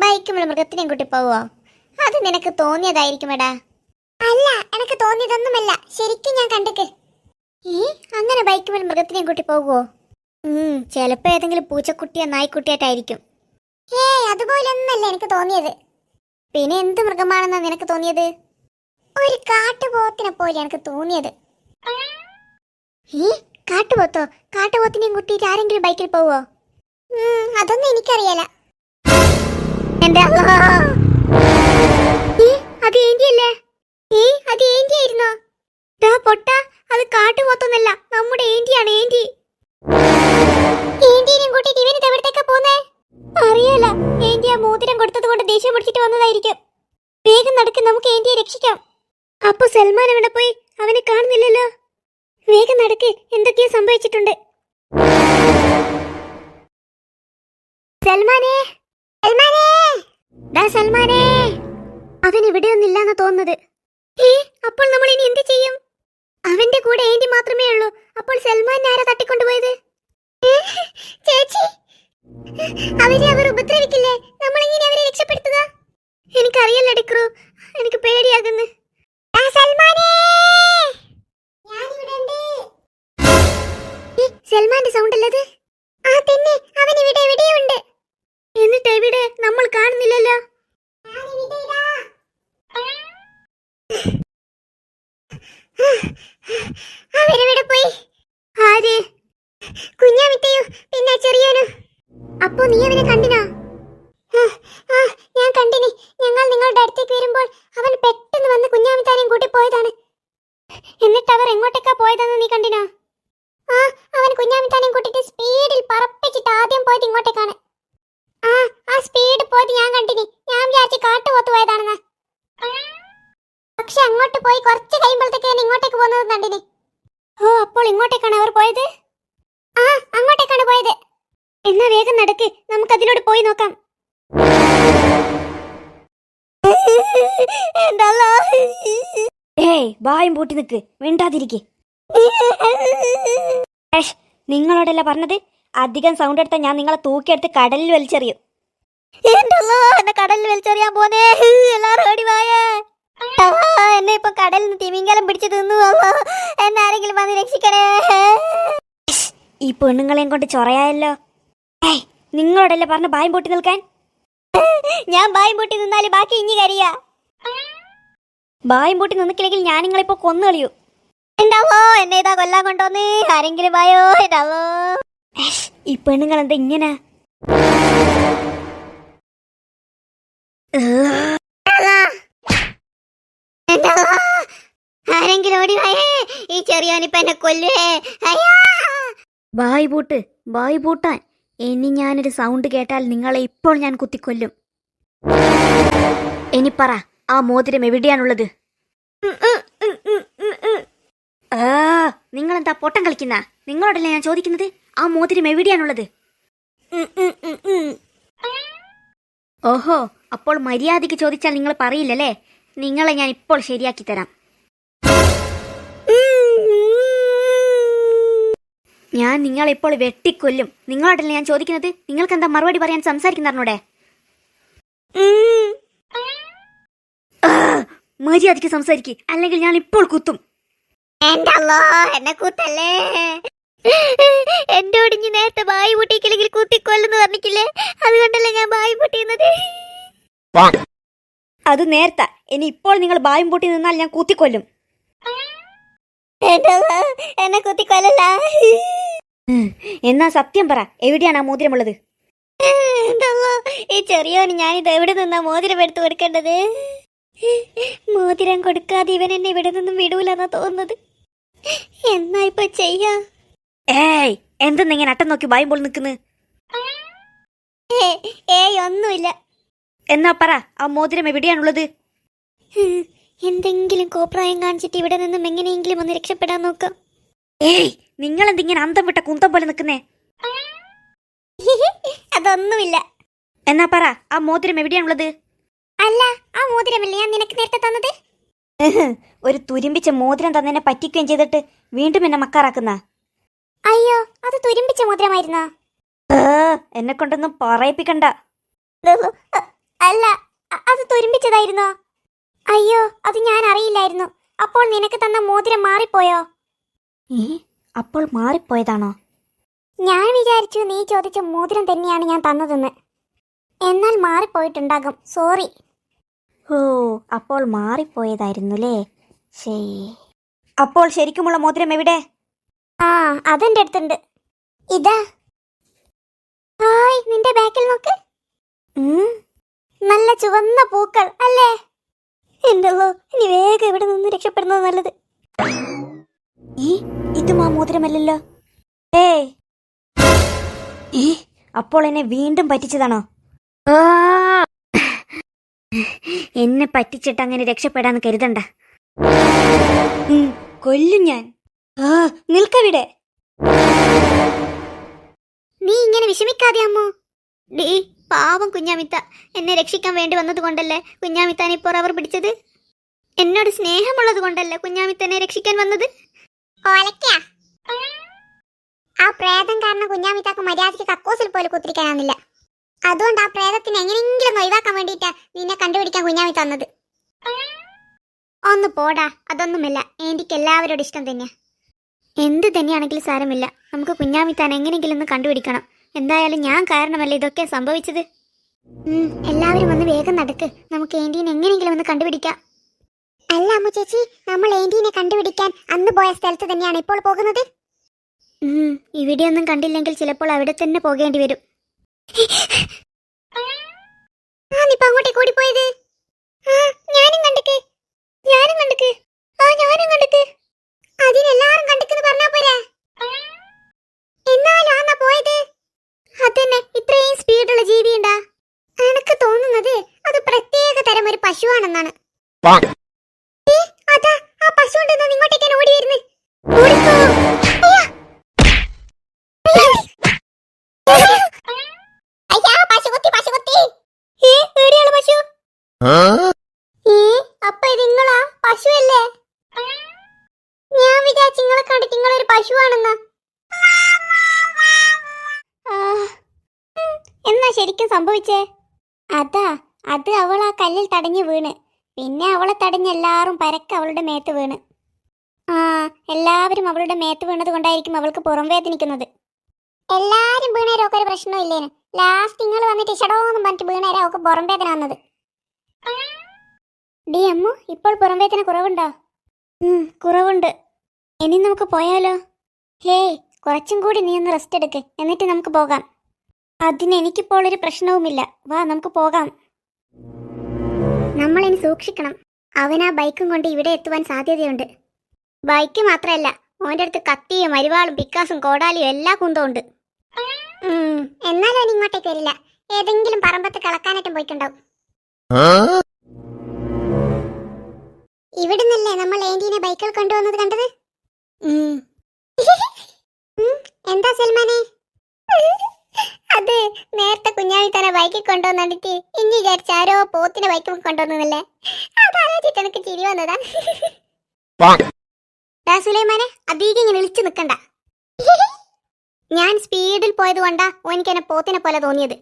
ബൈക്കുമല്ലോ മൃഗത്തിനെയും കൂട്ടി പോവോ? അത് നിനക്ക് തോന്നിയതായിരിക്കുമെടാ. അല്ല, എനിക്ക് തോന്നിയതൊന്നുമല്ല, ശരിക്കും ഞാൻ കണ്ടക്ക്. അങ്ങനെ ബൈക്കുമല്ലോ മൃഗത്തിനെയും കൂട്ടി പോകുവോ? ചിലപ്പോ ഏതെങ്കിലും പൂച്ചക്കുട്ടിയോ നായ്ക്കുട്ടിയായിട്ടായിരിക്കും. അതുപോലൊന്നല്ല എനിക്ക് തോന്നിയത്. പിന്നെ എന്ത് മൃഗമാണെന്നാ നിനക്ക് തോന്നിയത്? ഒരു കാട്ടുപോത്തിനെ പോലെ എനിക്ക് തോന്നിയത്. കാട്ടുപോത്തോ? കാട്ടുപോത്തിനെയും കൂട്ടിയിട്ട് ആരെങ്കിലും ബൈക്കിൽ പോവോ? അതൊന്നും എനിക്കറിയാല. അത് ഏന്റിയല്ലേ? അത് ഏന്റി ആയിരുന്നോ? പൊട്ട, അത് കാട്ടുപോത്തൊന്നല്ല, നമ്മുടെ ഏന്റിയാണ്. ഏന്റി. ഏന്റിനെയും കൂട്ടിട്ട് ഇവനിത് എവിടത്തേക്കാ പോന്നേ? അറിയാല. ഏന്റി ആ മോതിരം കൊടുത്തത് കൊണ്ട് ദേഷ്യം പിടിച്ചിട്ട് വന്നതായിരിക്കും. വേഗം നടക്ക്, നമുക്ക് ഏന്റിയെ രക്ഷിക്കാം. അപ്പൊ സൽമാൻ എവിടെ പോയി? അവനെ കാണുന്നില്ലല്ലോ. വേഗം നടക്ക്, എന്തൊക്കെയോ സംഭവിച്ചിട്ടുണ്ട്. സൽമാനേ, സൽമാനേ, അവൻ ഇവിടെയൊന്നില്ലാന്ന് തോന്നുന്നത്. അപ്പോൾ നമ്മൾ ഇനി എന്ത് ചെയ്യും? അവന്റെ കൂടെ ഏന്റി മാത്രമേ ഉള്ളൂ. അപ്പോൾ സൽമാൻ ആരാ തട്ടിക്കൊണ്ടുപോയത്? ചേച്ചി, അവർ ഉപദ്രവിക്കില്ലേ? നമ്മളെങ്ങനെ അവരെ രക്ഷപ്പെടുത്തുക? എനിക്കറിയില്ല ഡിക്രു, എനിക്ക് പേടിയാകുന്നു. സൽമാന്റെ സൗണ്ട് അല്ലത്? തന്നെ, അവൻ ഇവിടെ എവിടെയുണ്ട്. എന്നിട്ട് എവിടെ? നമ്മൾ കാണുന്നില്ലല്ലോ. അവരെവിടെ പോയി? ആര്? കുഞ്ഞാമിത്തയോ പിന്നെ ചെറിയോനോ? അപ്പോ നീ അവനെ കണ്ടിനാ? ഞാൻ കണ്ടിനി. ഞങ്ങൾ നിങ്ങളുടെ അടുത്തേക്ക് വരുമ്പോൾ അവൻ പെട്ടെന്ന് വന്ന് കുഞ്ഞാമിത്താനെയും കൂട്ടി പോയതാണ്. എന്നിട്ട് അവർ എങ്ങോട്ടേക്കാ പോയതെന്ന് നീ കണ്ടിനാ? അവൻ കുഞ്ഞാമിത്താനെയും കൂട്ടിട്ട് സ്പീഡിൽ പറപ്പിച്ചിട്ട് ആദ്യം പോയത് ഇങ്ങോട്ടേക്കാണ്. ആ സ്പീഡ് പോയത് ഞാൻ കണ്ടിനി. ഞാൻ വിചാരിച്ച് കാട്ടുപോത്ത് പോയതാണെന്ന്. പക്ഷെ അങ്ങോട്ട് പോയി കുറച്ച് കഴിയുമ്പോഴത്തേക്ക് ഇങ്ങോട്ടേക്ക് പോകുന്നത് കണ്ടിനി. ഓ, അപ്പോൾ ഇങ്ങോട്ടേക്കാണ് അവർ പോയത്? അങ്ങോട്ടേക്കാണ് പോയത്. എന്നാ വേഗം നടക്ക്, നമുക്ക് അതിലൂടെ പോയി നോക്കാം. ഏയ്, വായും പൂട്ടി നിക്ക്, മിണ്ടാതിരിക്കെ. നിങ്ങളോടല്ല പറഞ്ഞത്, അധികം സൗണ്ട് എടുത്താൽ ഞാൻ നിങ്ങളെ തൂക്കിയെടുത്ത് കടലിൽ വലിച്ചെറിയും. എന്നെ കടലിൽ വലിച്ചെറിയാൻ പോന്നേ, എല്ലാരും ഓടി വായേ. എന്നെ ഇപ്പൊ കടലിൽ നിന്ന് തിമിംഗലം പിടിച്ചു തിന്നു. എന്നെ ആരെങ്കിലും വന്ന് രക്ഷിക്കണേ. ഈ പെണ്ണുങ്ങളെയും കൊണ്ട് ചൊറയായല്ലോ. നിങ്ങളോടല്ലേ പറഞ്ഞ ബായും പൊട്ടി നിൽക്കാൻ? ഞാൻ ബായും പൊട്ടി നിന്നാല് ബാക്കി ഇഞ്ഞി കരിയാ. ബായും പൊട്ടി നിന്നിക്കില്ലെങ്കിൽ ഞാൻ നിങ്ങളിപ്പോ കൊന്നു കളിയൂ. എന്താവോ എന്നെ ഇതാ കൊല്ലാൻ കൊണ്ടോന്ന്, ആരെങ്കിലും വായോ. എന്താവോ ഈ പെണ്ണുങ്ങൾ എന്താ ഇങ്ങനെ? ആരെങ്കിലും ഓടി വായേ, ഈ ചെറിയോനിപ്പ എന്നെ കൊല്ലേ. ബായ് പൂട്ട്, ബായ് പൂട്ടാൻ. ഇനി ഞാനൊരു സൗണ്ട് കേട്ടാൽ നിങ്ങളെ ഇപ്പോൾ ഞാൻ കുത്തിക്കൊല്ലും. ഇനി പറ, ആ മോതിരം എവിടെയാണുള്ളത്? നിങ്ങളെന്താ പൊട്ടം കളിക്കുന്ന? നിങ്ങളോടല്ലേ ഞാൻ ചോദിക്കുന്നത്, ആ മോതിരം എവിടെയാണുള്ളത്? ഓഹോ, അപ്പോൾ മര്യാദയ്ക്ക് ചോദിച്ചാൽ നിങ്ങൾ പറയില്ലല്ലേ? നിങ്ങളെ ഞാൻ ഇപ്പോൾ ശരിയാക്കി തരാം. ഞാൻ നിങ്ങളിപ്പോൾ വെട്ടിക്കൊല്ലും. നിങ്ങളോടല്ലേ ഞാൻ ചോദിക്കുന്നത്, നിങ്ങൾക്ക് എന്താ മറുപടി പറയാൻ സംസാരിക്കുന്നറിഞ്ഞൂടെ? മര്യാദയ്ക്ക് സംസാരിക്ക്, അല്ലെങ്കിൽ ഞാൻ ഇപ്പോൾ കുത്തും. എന്നെ കൂത്തല്ലേ. എന്റെ ഒടിഞ്ഞ് നേരത്തെ ബായി പൊട്ടിക്കില്ലെങ്കിൽ കുത്തിക്കൊല്ലെന്ന് പറഞ്ഞിട്ടില്ലേ? അതുകൊണ്ടല്ലേ ഞാൻ ബായി പൊട്ടിയുന്നത്. അത് നേരത്തെ. ഇനി ഇപ്പോൾ നിങ്ങൾ ബായും പൊട്ടി നിന്നാൽ ഞാൻ കുത്തിക്കൊല്ലും. എന്നെ കുത്തിക്കൊല്ലല്ല. എന്നാ സത്യം പറ, എവിടെയാണ് ആ മോതിരമുള്ളത്? ഈ ചെറിയോന് ഞാനിത് എവിടെ നിന്നാ മോതിരം എടുത്തു കൊടുക്കേണ്ടത്? മോതിരം കൊടുക്കാതെ ഇവൻ എന്നെ ഇവിടെ നിന്നും വിടൂലെന്നാ തോന്നുന്നത്. എന്നാ ഇപ്പൊ ചെയ്യാ? ഏയ്, എന്തെന്ന് ഇങ്ങനെ അട്ടം നോക്കി ബായും പോലെ നിൽക്കുന്നു? ഏയ്, ഒന്നുമില്ല. എന്നാ പറ, ആ മോതിരം എവിടെയാണുള്ളത്? എന്തെങ്കിലും കോപ്രായം കാണിച്ചിട്ട് ഇവിടെ നിന്നും എങ്ങനെയെങ്കിലും ഒന്ന് രക്ഷപ്പെടാൻ നോക്കാം. ഏയ്, നിങ്ങൾ എന്തിങ്ങനെ അന്തം വിട്ട കുന്തം പോലെ നിൽക്കുന്നേ? അതൊന്നുമില്ല. എന്നാ പറ, ആ മോതിരം എവിടെയാണുള്ളത്? അല്ല, ആ മോതിരമല്ലേ ഞാൻ നിനക്ക് നേരത്തെ തന്നത്? ഒരു തുരുമ്പിച്ച മോതിരം തന്നെ പറ്റിക്കുകയും ചെയ്തിട്ട് വീണ്ടും എന്നെ മക്കാറാക്കുന്ന. അയ്യോ, അത് തുരുമ്പിച്ച മോതിരമായിരുന്നോ? എന്നെ കൊണ്ടൊന്നും പറയിപ്പിക്കണ്ട. അല്ല, അത് തുരുമ്പിച്ചതായിരുന്നോ? അയ്യോ, അത് ഞാൻ അറിയില്ലായിരുന്നു. അപ്പോൾ നിനക്ക് തന്ന മോതിരം മാറിപ്പോയോ? അപ്പോൾ മാറിപ്പോയതാണോ? ഞാൻ വിചാരിച്ചു നീ ചോദിച്ച മോതിരം തന്നെയാണ് ഞാൻ തന്നതെന്ന്. എന്നാൽ മാറിപ്പോയിട്ടുണ്ടാകും. സോറി. ഓ, അപ്പോൾ മാറിപ്പോയതായിരുന്നുല്ലേ? അപ്പോൾ ശരിക്കുമുള്ള മോതിരം എവിടെ? അതെന്റെ അടുത്തുണ്ട്. ഇതാ. ഹായ്, നിന്റെ ബാക്കിൽ നോക്ക്. നല്ല ചുവന്ന പൂക്കൾ അല്ലേ? എന്തല്ലോ, ഇനി വേഗം ഇവിടെ നിന്ന് രക്ഷപ്പെടുന്നത് നല്ലത്. ഇതും ആ മോതിരമല്ലല്ലോ. അപ്പോൾ എന്നെ വീണ്ടും പറ്റിച്ചതാണോ? എന്നെ പറ്റിച്ചിട്ട് അങ്ങനെ രക്ഷപ്പെടാന്ന് കരുതണ്ട. കൊല്ലും ഞാൻ. നിൽക്കവിടെ. നീ ഇങ്ങനെ വിഷമിക്കാതെ അമ്മോ. ഡീ, പാവം കുഞ്ഞാമിത്ത എന്നെ രക്ഷിക്കാൻ വേണ്ടി വന്നത് കൊണ്ടല്ലേ കുഞ്ഞാമിത്താനെ ഇപ്പോൾ അവർ പിടിച്ചത്? എന്നോട് സ്നേഹമുള്ളത് കൊണ്ടല്ലേ കുഞ്ഞാമിത്തനെ രക്ഷിക്കാൻ വന്നത്? ആ പ്രേതം കാരണം കുഞ്ഞാമിത്താക്ക് മര്യാദയ്ക്ക് കക്കൂസിൽ പോലും കുത്തിരിക്കാനാവുന്നില്ല. അതുകൊണ്ട് ആ പ്രേതത്തിന് എങ്ങനെയെങ്കിലും ഒഴിവാക്കാൻ വേണ്ടിയിട്ടാ നിന്നെ കണ്ടുപിടിക്കാൻ കുഞ്ഞാമിത്ത വന്നത്. ഒന്ന് പോടാ, അതൊന്നുമില്ല. എനിക്ക് എല്ലാവരോടും ഇഷ്ടം തന്നെയാ. എന്ത് തന്നെയാണെങ്കിലും സാരമില്ല, നമുക്ക് കുഞ്ഞാമിത്താൻ എങ്ങനെയെങ്കിലും ഒന്ന് കണ്ടുപിടിക്കണം. എന്തായാലും ഞാൻ കാരണമല്ല ഇതൊക്കെ സംഭവിച്ചത്. എല്ലാവരും ഒന്ന് വേഗം നടക്ക്, നമുക്ക് ഏന്റീനെ എങ്ങനെയെങ്കിലും ഒന്ന് കണ്ടുപിടിക്കാം. അല്ല അമ്മു ചേച്ചി, നമ്മൾ ഏന്റീനെ കണ്ടുപിടിക്കാൻ അന്ന് പോയ സ്ഥലത്ത് തന്നെയാണ് ഇപ്പോൾ പോകുന്നത്. ഇവിടെയൊന്നും കണ്ടില്ലെങ്കിൽ ചിലപ്പോൾ അവിടെ തന്നെ പോകേണ്ടി വരും. ആന്നിപ്പോ അങ്ങോട്ടേക്ക് ഓടിപ്പോയത്? ആ, ഞാനും കണ്ടിക്ക്. അതിനെല്ലാരും കണ്ടിക്കെന്ന് പറഞ്ഞാ പോരാ. എന്നാലും ആന്നാ പോയത്. അതന്നെ, ഇത്രയും സ്പീഡുള്ള ജീവിയുണ്ടാ? എനിക്ക് തോന്നുന്നത് അത് പ്രത്യേക തരം ഒരു പശുവാണെന്നാണ്. ഏ, അതാ ആ പശു ഉണ്ടെന്ന് ഇങ്ങോട്ടേക്കാണ് ഓടി വരുന്നത്. ഓടിക്കോ. അയ്യാ, പശു കുത്തി. പേടിയുള്ള പശു. അപ്പൊ ഇത് നിങ്ങളാ പശു അല്ലേ? ഞാൻ വിചാരിച്ചു നിങ്ങളെ കണ്ടിട്ട് നിങ്ങളൊരു പശുവാണെന്നാ. എന്നാ ശരിക്കും സംഭവിച്ചേ? അത് അവൾ ആ കല്ലിൽ തടഞ്ഞു വീണ്. പിന്നെ അവളെ തടഞ്ഞ് എല്ലാവരും പരക്കെ അവളുടെ മേത്ത് വീണ്. എല്ലാവരും അവളുടെ മേത്ത് വീണത് കൊണ്ടായിരിക്കും അവൾക്ക് പുറം വേദനിക്കുന്നത്. എല്ലാരും വീണേരൊക്കെ ഒരു പ്രശ്നവും ഇല്ലേന്. ലാസ്റ്റ് നിങ്ങൾ വന്നിട്ട് ഷടോന്നും പറഞ്ഞിട്ട് വീണേരാ അവൾക്ക് പുറം വേദന വന്നത്. ഡി അമ്മു, ഇപ്പോൾ പുറം വേദന കുറവുണ്ടോ? കുറവുണ്ട്. ഇനി നമുക്ക് പോയാലോ? ഹേയ്, കുറച്ചും കൂടി നീ ഒന്ന് റെസ്റ്റ് എടുക്ക്, എന്നിട്ട് നമുക്ക് പോകാം. അതിന് എനിക്കിപ്പോൾ ഒരു പ്രശ്നവുമില്ല. വാ, നമുക്ക് പോകാം. നമ്മളിനി സൂക്ഷിക്കണം. അവൻ ആ ബൈക്കും കൊണ്ട് ഇവിടെ എത്തുവാൻ സാധ്യതയുണ്ട്. ബൈക്ക് മാത്രമല്ല, ഓൻ്റെ അടുത്ത് കത്തിയും അരിവാളും പിക്കാസും കോടാലിയും എല്ലാ കുന്തവും ഉണ്ട്. എന്നാലും അവൻ ഇങ്ങോട്ടേക്ക് വരില്ല. ഏതെങ്കിലും പറമ്പത്ത് കളക്കാനായിട്ടും പോയിട്ടുണ്ടാവും. ഇവിടുന്നല്ലേ നമ്മൾ ഏന്റീനെ ബൈക്കിൽ കൊണ്ടുവന്നത് കണ്ടത്? എന്താ സൽമാനെ? അത് നേരത്തെ കുഞ്ഞാവി തന്നെ ബൈക്കിൽ കൊണ്ടുവന്നിട്ട് ഇനി വിചാരിച്ച ആരോ പോത്തിനെ ബൈക്കിൽ കൊണ്ടുവന്നല്ലേ. അതാലോചിച്ച് എനിക്ക് ചിരി വന്നതാ. സുലൈമാനെ, അധികം ഇങ്ങനെ വിളിച്ചു നിൽക്കണ്ട. ഞാൻ സ്പീഡിൽ പോയത് കൊണ്ടാ ഓനിക്ക് എന്നെ പോത്തിനെ പോലെ തോന്നിയത്.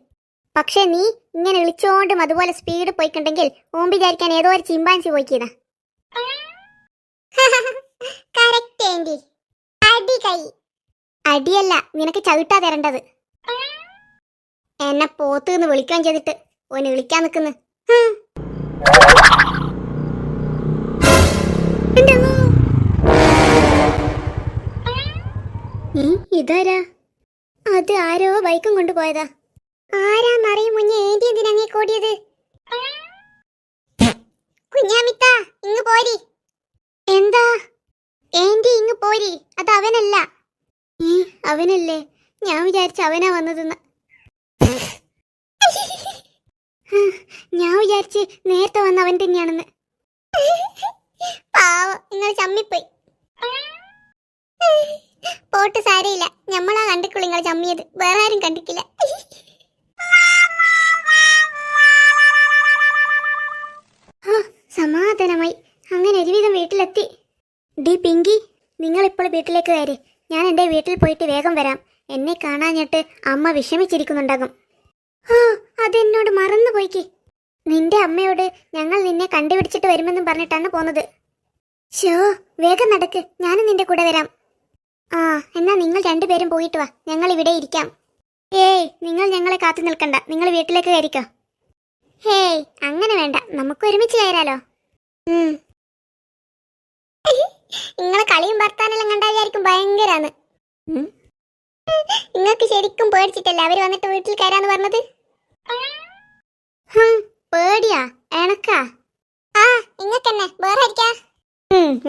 പക്ഷെ നീ ഇങ്ങനെ വിളിച്ചോണ്ടും അതുപോലെ സ്പീഡ് പോയിക്കുണ്ടെങ്കിൽ ഓൻ വിചാരിക്കാൻ ഏതോ ഒരു ചിമ്പാൻസി പോയിക്കതാ. Correct anti. അടി കൈ. അടിയല്ല, നിനക്ക് ചവിട്ടാ തരേണ്ടത്. എന്നെ പോത്ത് എന്ന് വിളിക്കാൻ ചെയ്തിട്ട് ഓന് വിളിക്കാൻ നിൽക്കുന്നു. ഇതാരാ? അത് ആരോ ബൈക്കും കൊണ്ടുപോയതാ. ആരാന്നറിയും മുന്നേ ഏന്റി എന്തിനാ കൂടിയത്? കുഞ്ഞാമിത്ത, ഇങ്ങ് പോരി. എന്താ? ഏന്റി ഇങ്ങ് പോരി. അത് അവനല്ല. അവനല്ലേ? ഞാൻ വിചാരിച്ച അവനാ വന്നതെന്ന്. ഞാൻ വിചാരിച്ച് നേരത്തെ വന്ന അവൻ തന്നെയാണെന്ന്. പാവം, നിങ്ങൾ ചമ്മിപ്പോയി. പോട്ട് സാരയില്ല, ഞമ്മളാ കണ്ടിക്കുള്ളൂ നിങ്ങൾ ചമ്മിയത്. വേറെ ആരും കണ്ടിട്ടില്ല. സമാധാനമായി. അങ്ങനെ ഒരുവിധം വീട്ടിലെത്തി. ഡി പിങ്കി, നിങ്ങൾ ഇപ്പോൾ വീട്ടിലേക്ക് കയറി. ഞാൻ എൻ്റെ വീട്ടിൽ പോയിട്ട് വേഗം വരാം. എന്നെ കാണാഞ്ഞിട്ട് അമ്മ വിഷമിച്ചിരിക്കുന്നുണ്ടാകും. അതെന്നോട് മറന്നു പോയിക്ക്. നിന്റെ അമ്മയോട് ഞങ്ങൾ നിന്നെ കണ്ടുപിടിച്ചിട്ട് വരുമെന്നും പറഞ്ഞിട്ടാണ് പോന്നത്. ഷോ, വേഗം നടക്ക്, ഞാനും നിന്റെ കൂടെ വരാം. എന്നാ നിങ്ങൾ രണ്ടുപേരും പോയിട്ട് വാ, ഞങ്ങൾ ഇവിടെ ഇരിക്കാം. ഏയ്, നിങ്ങൾ ഞങ്ങളെ കാത്തു നിൽക്കണ്ട, നിങ്ങൾ വീട്ടിലേക്ക് കയറിക്കോ. ഹേയ്, അങ്ങനെ വേണ്ട, നമുക്ക് ഒരുമിച്ച് കയറാലോ. നിങ്ങളെ കളിയും ഭർത്താനെല്ലാം കണ്ടാ വിചാരിക്കും ഭയങ്കരാന്ന്. നിങ്ങൾക്ക് ശരിക്കും പേടിച്ചിട്ടല്ലേ അവര് വന്നിട്ട് വീട്ടിൽ കയറാന്ന് പറഞ്ഞത്? പേടിയാ എനക്കാ? ഇങ്ങക്കന്നെ, വേറെ ആയിരിക്കാ?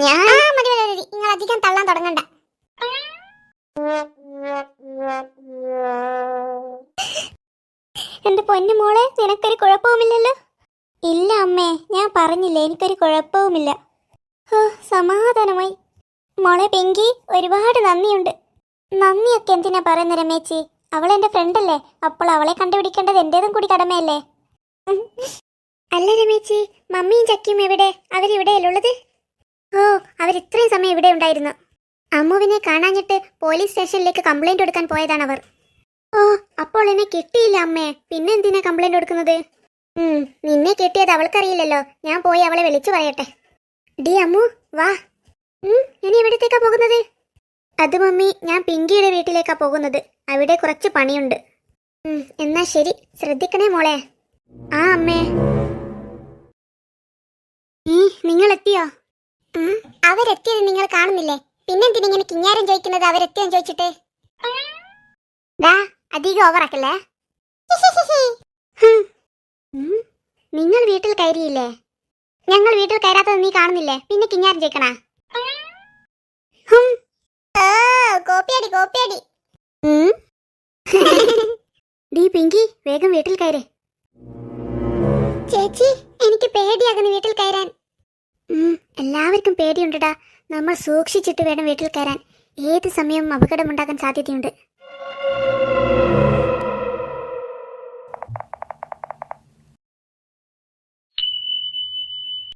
ഞാൻ മതി, നിങ്ങൾ അധികം തള്ളാൻ തുടങ്ങണ്ട. എന്റെ പൊന്നു മോളെ, നിനക്കൊരു കുഴപ്പവുമില്ലല്ലോ? ഇല്ല അമ്മേ, ഞാൻ പറഞ്ഞില്ലേ എനിക്കൊരു കുഴപ്പവുമില്ല. സമാധാനമായി. മോളെ പിങ്കി, ഒരുപാട് നന്ദിയുണ്ട്. നന്ദിയൊക്കെ എന്തിനാ പറയുന്ന രമേച്ചി? അവൾ എൻ്റെ ഫ്രണ്ടല്ലേ, അപ്പോൾ അവളെ കണ്ടുപിടിക്കേണ്ടത് എൻ്റേതും കൂടി കടമയല്ലേ? അല്ല രമേച്ചി, മമ്മിയും ചക്കിയും എവിടെ? അവരിവിടെയല്ലേ ഉള്ളത്? അവരിത്രയും സമയം ഇവിടെ ഉണ്ടായിരുന്നു. അമ്മുവിനെ കാണാഞ്ഞിട്ട് പോലീസ് സ്റ്റേഷനിലേക്ക് കംപ്ലൈന്റ് കൊടുക്കാൻ പോയതാണവർ. അപ്പോൾ എന്നെ കിട്ടിയില്ല അമ്മേ, പിന്നെ എന്തിനാ കംപ്ലൈന്റ് കൊടുക്കുന്നത്? നിന്നെ കിട്ടിയത് അവൾക്കറിയില്ലല്ലോ. ഞാൻ പോയി അവളെ വിളിച്ചു പറയട്ടെ. ഡി അമ്മു, വാ. ഇനി എവിടത്തേക്കാ പോകുന്നത്? അത് മമ്മി, ഞാൻ പിങ്കിയുടെ വീട്ടിലേക്കാ പോകുന്നത്. അവിടെ കുറച്ച് പണിയുണ്ട്. എന്നാ ശരി, ശ്രദ്ധിക്കണേ മോളെ. അമ്മേ. നിങ്ങൾ എത്തിയോ? അവരെത്തിയത് നിങ്ങൾ കാണുന്നില്ലേ? പിന്നെന്തിനിങ്ങനെ കിഞ്ഞാരം ചോദിക്കുന്നത് അവരെത്തിയെന്ന് ചോദിച്ചിട്ട്? അധികം ഓവറാക്കല്ലേ? നിങ്ങൾ വീട്ടിൽ കയറിയില്ലേ? ഞങ്ങൾ വീട്ടിൽ കയറാത്തത് നീ കാണുന്നില്ലേ? പിന്നെ കിഞ്ഞാരം ചേക്കണ. കോപ്പിയടി കോപ്പിയടി. ഡീ പിങ്കി, വേഗം വീട്ടിൽ കയറേ. ചേച്ചി, എനിക്ക് പേടിയാകുന്നു വീട്ടിൽ കയറാൻ. എല്ലാവർക്കും പേടിയുണ്ടടാ. നമ്മൾ സൂക്ഷിച്ചിട്ട് വേണം വീട്ടിൽ കയറാൻ. ഏത് സമയവും അപകടമുണ്ടാകാൻ സാധ്യതയുണ്ട്.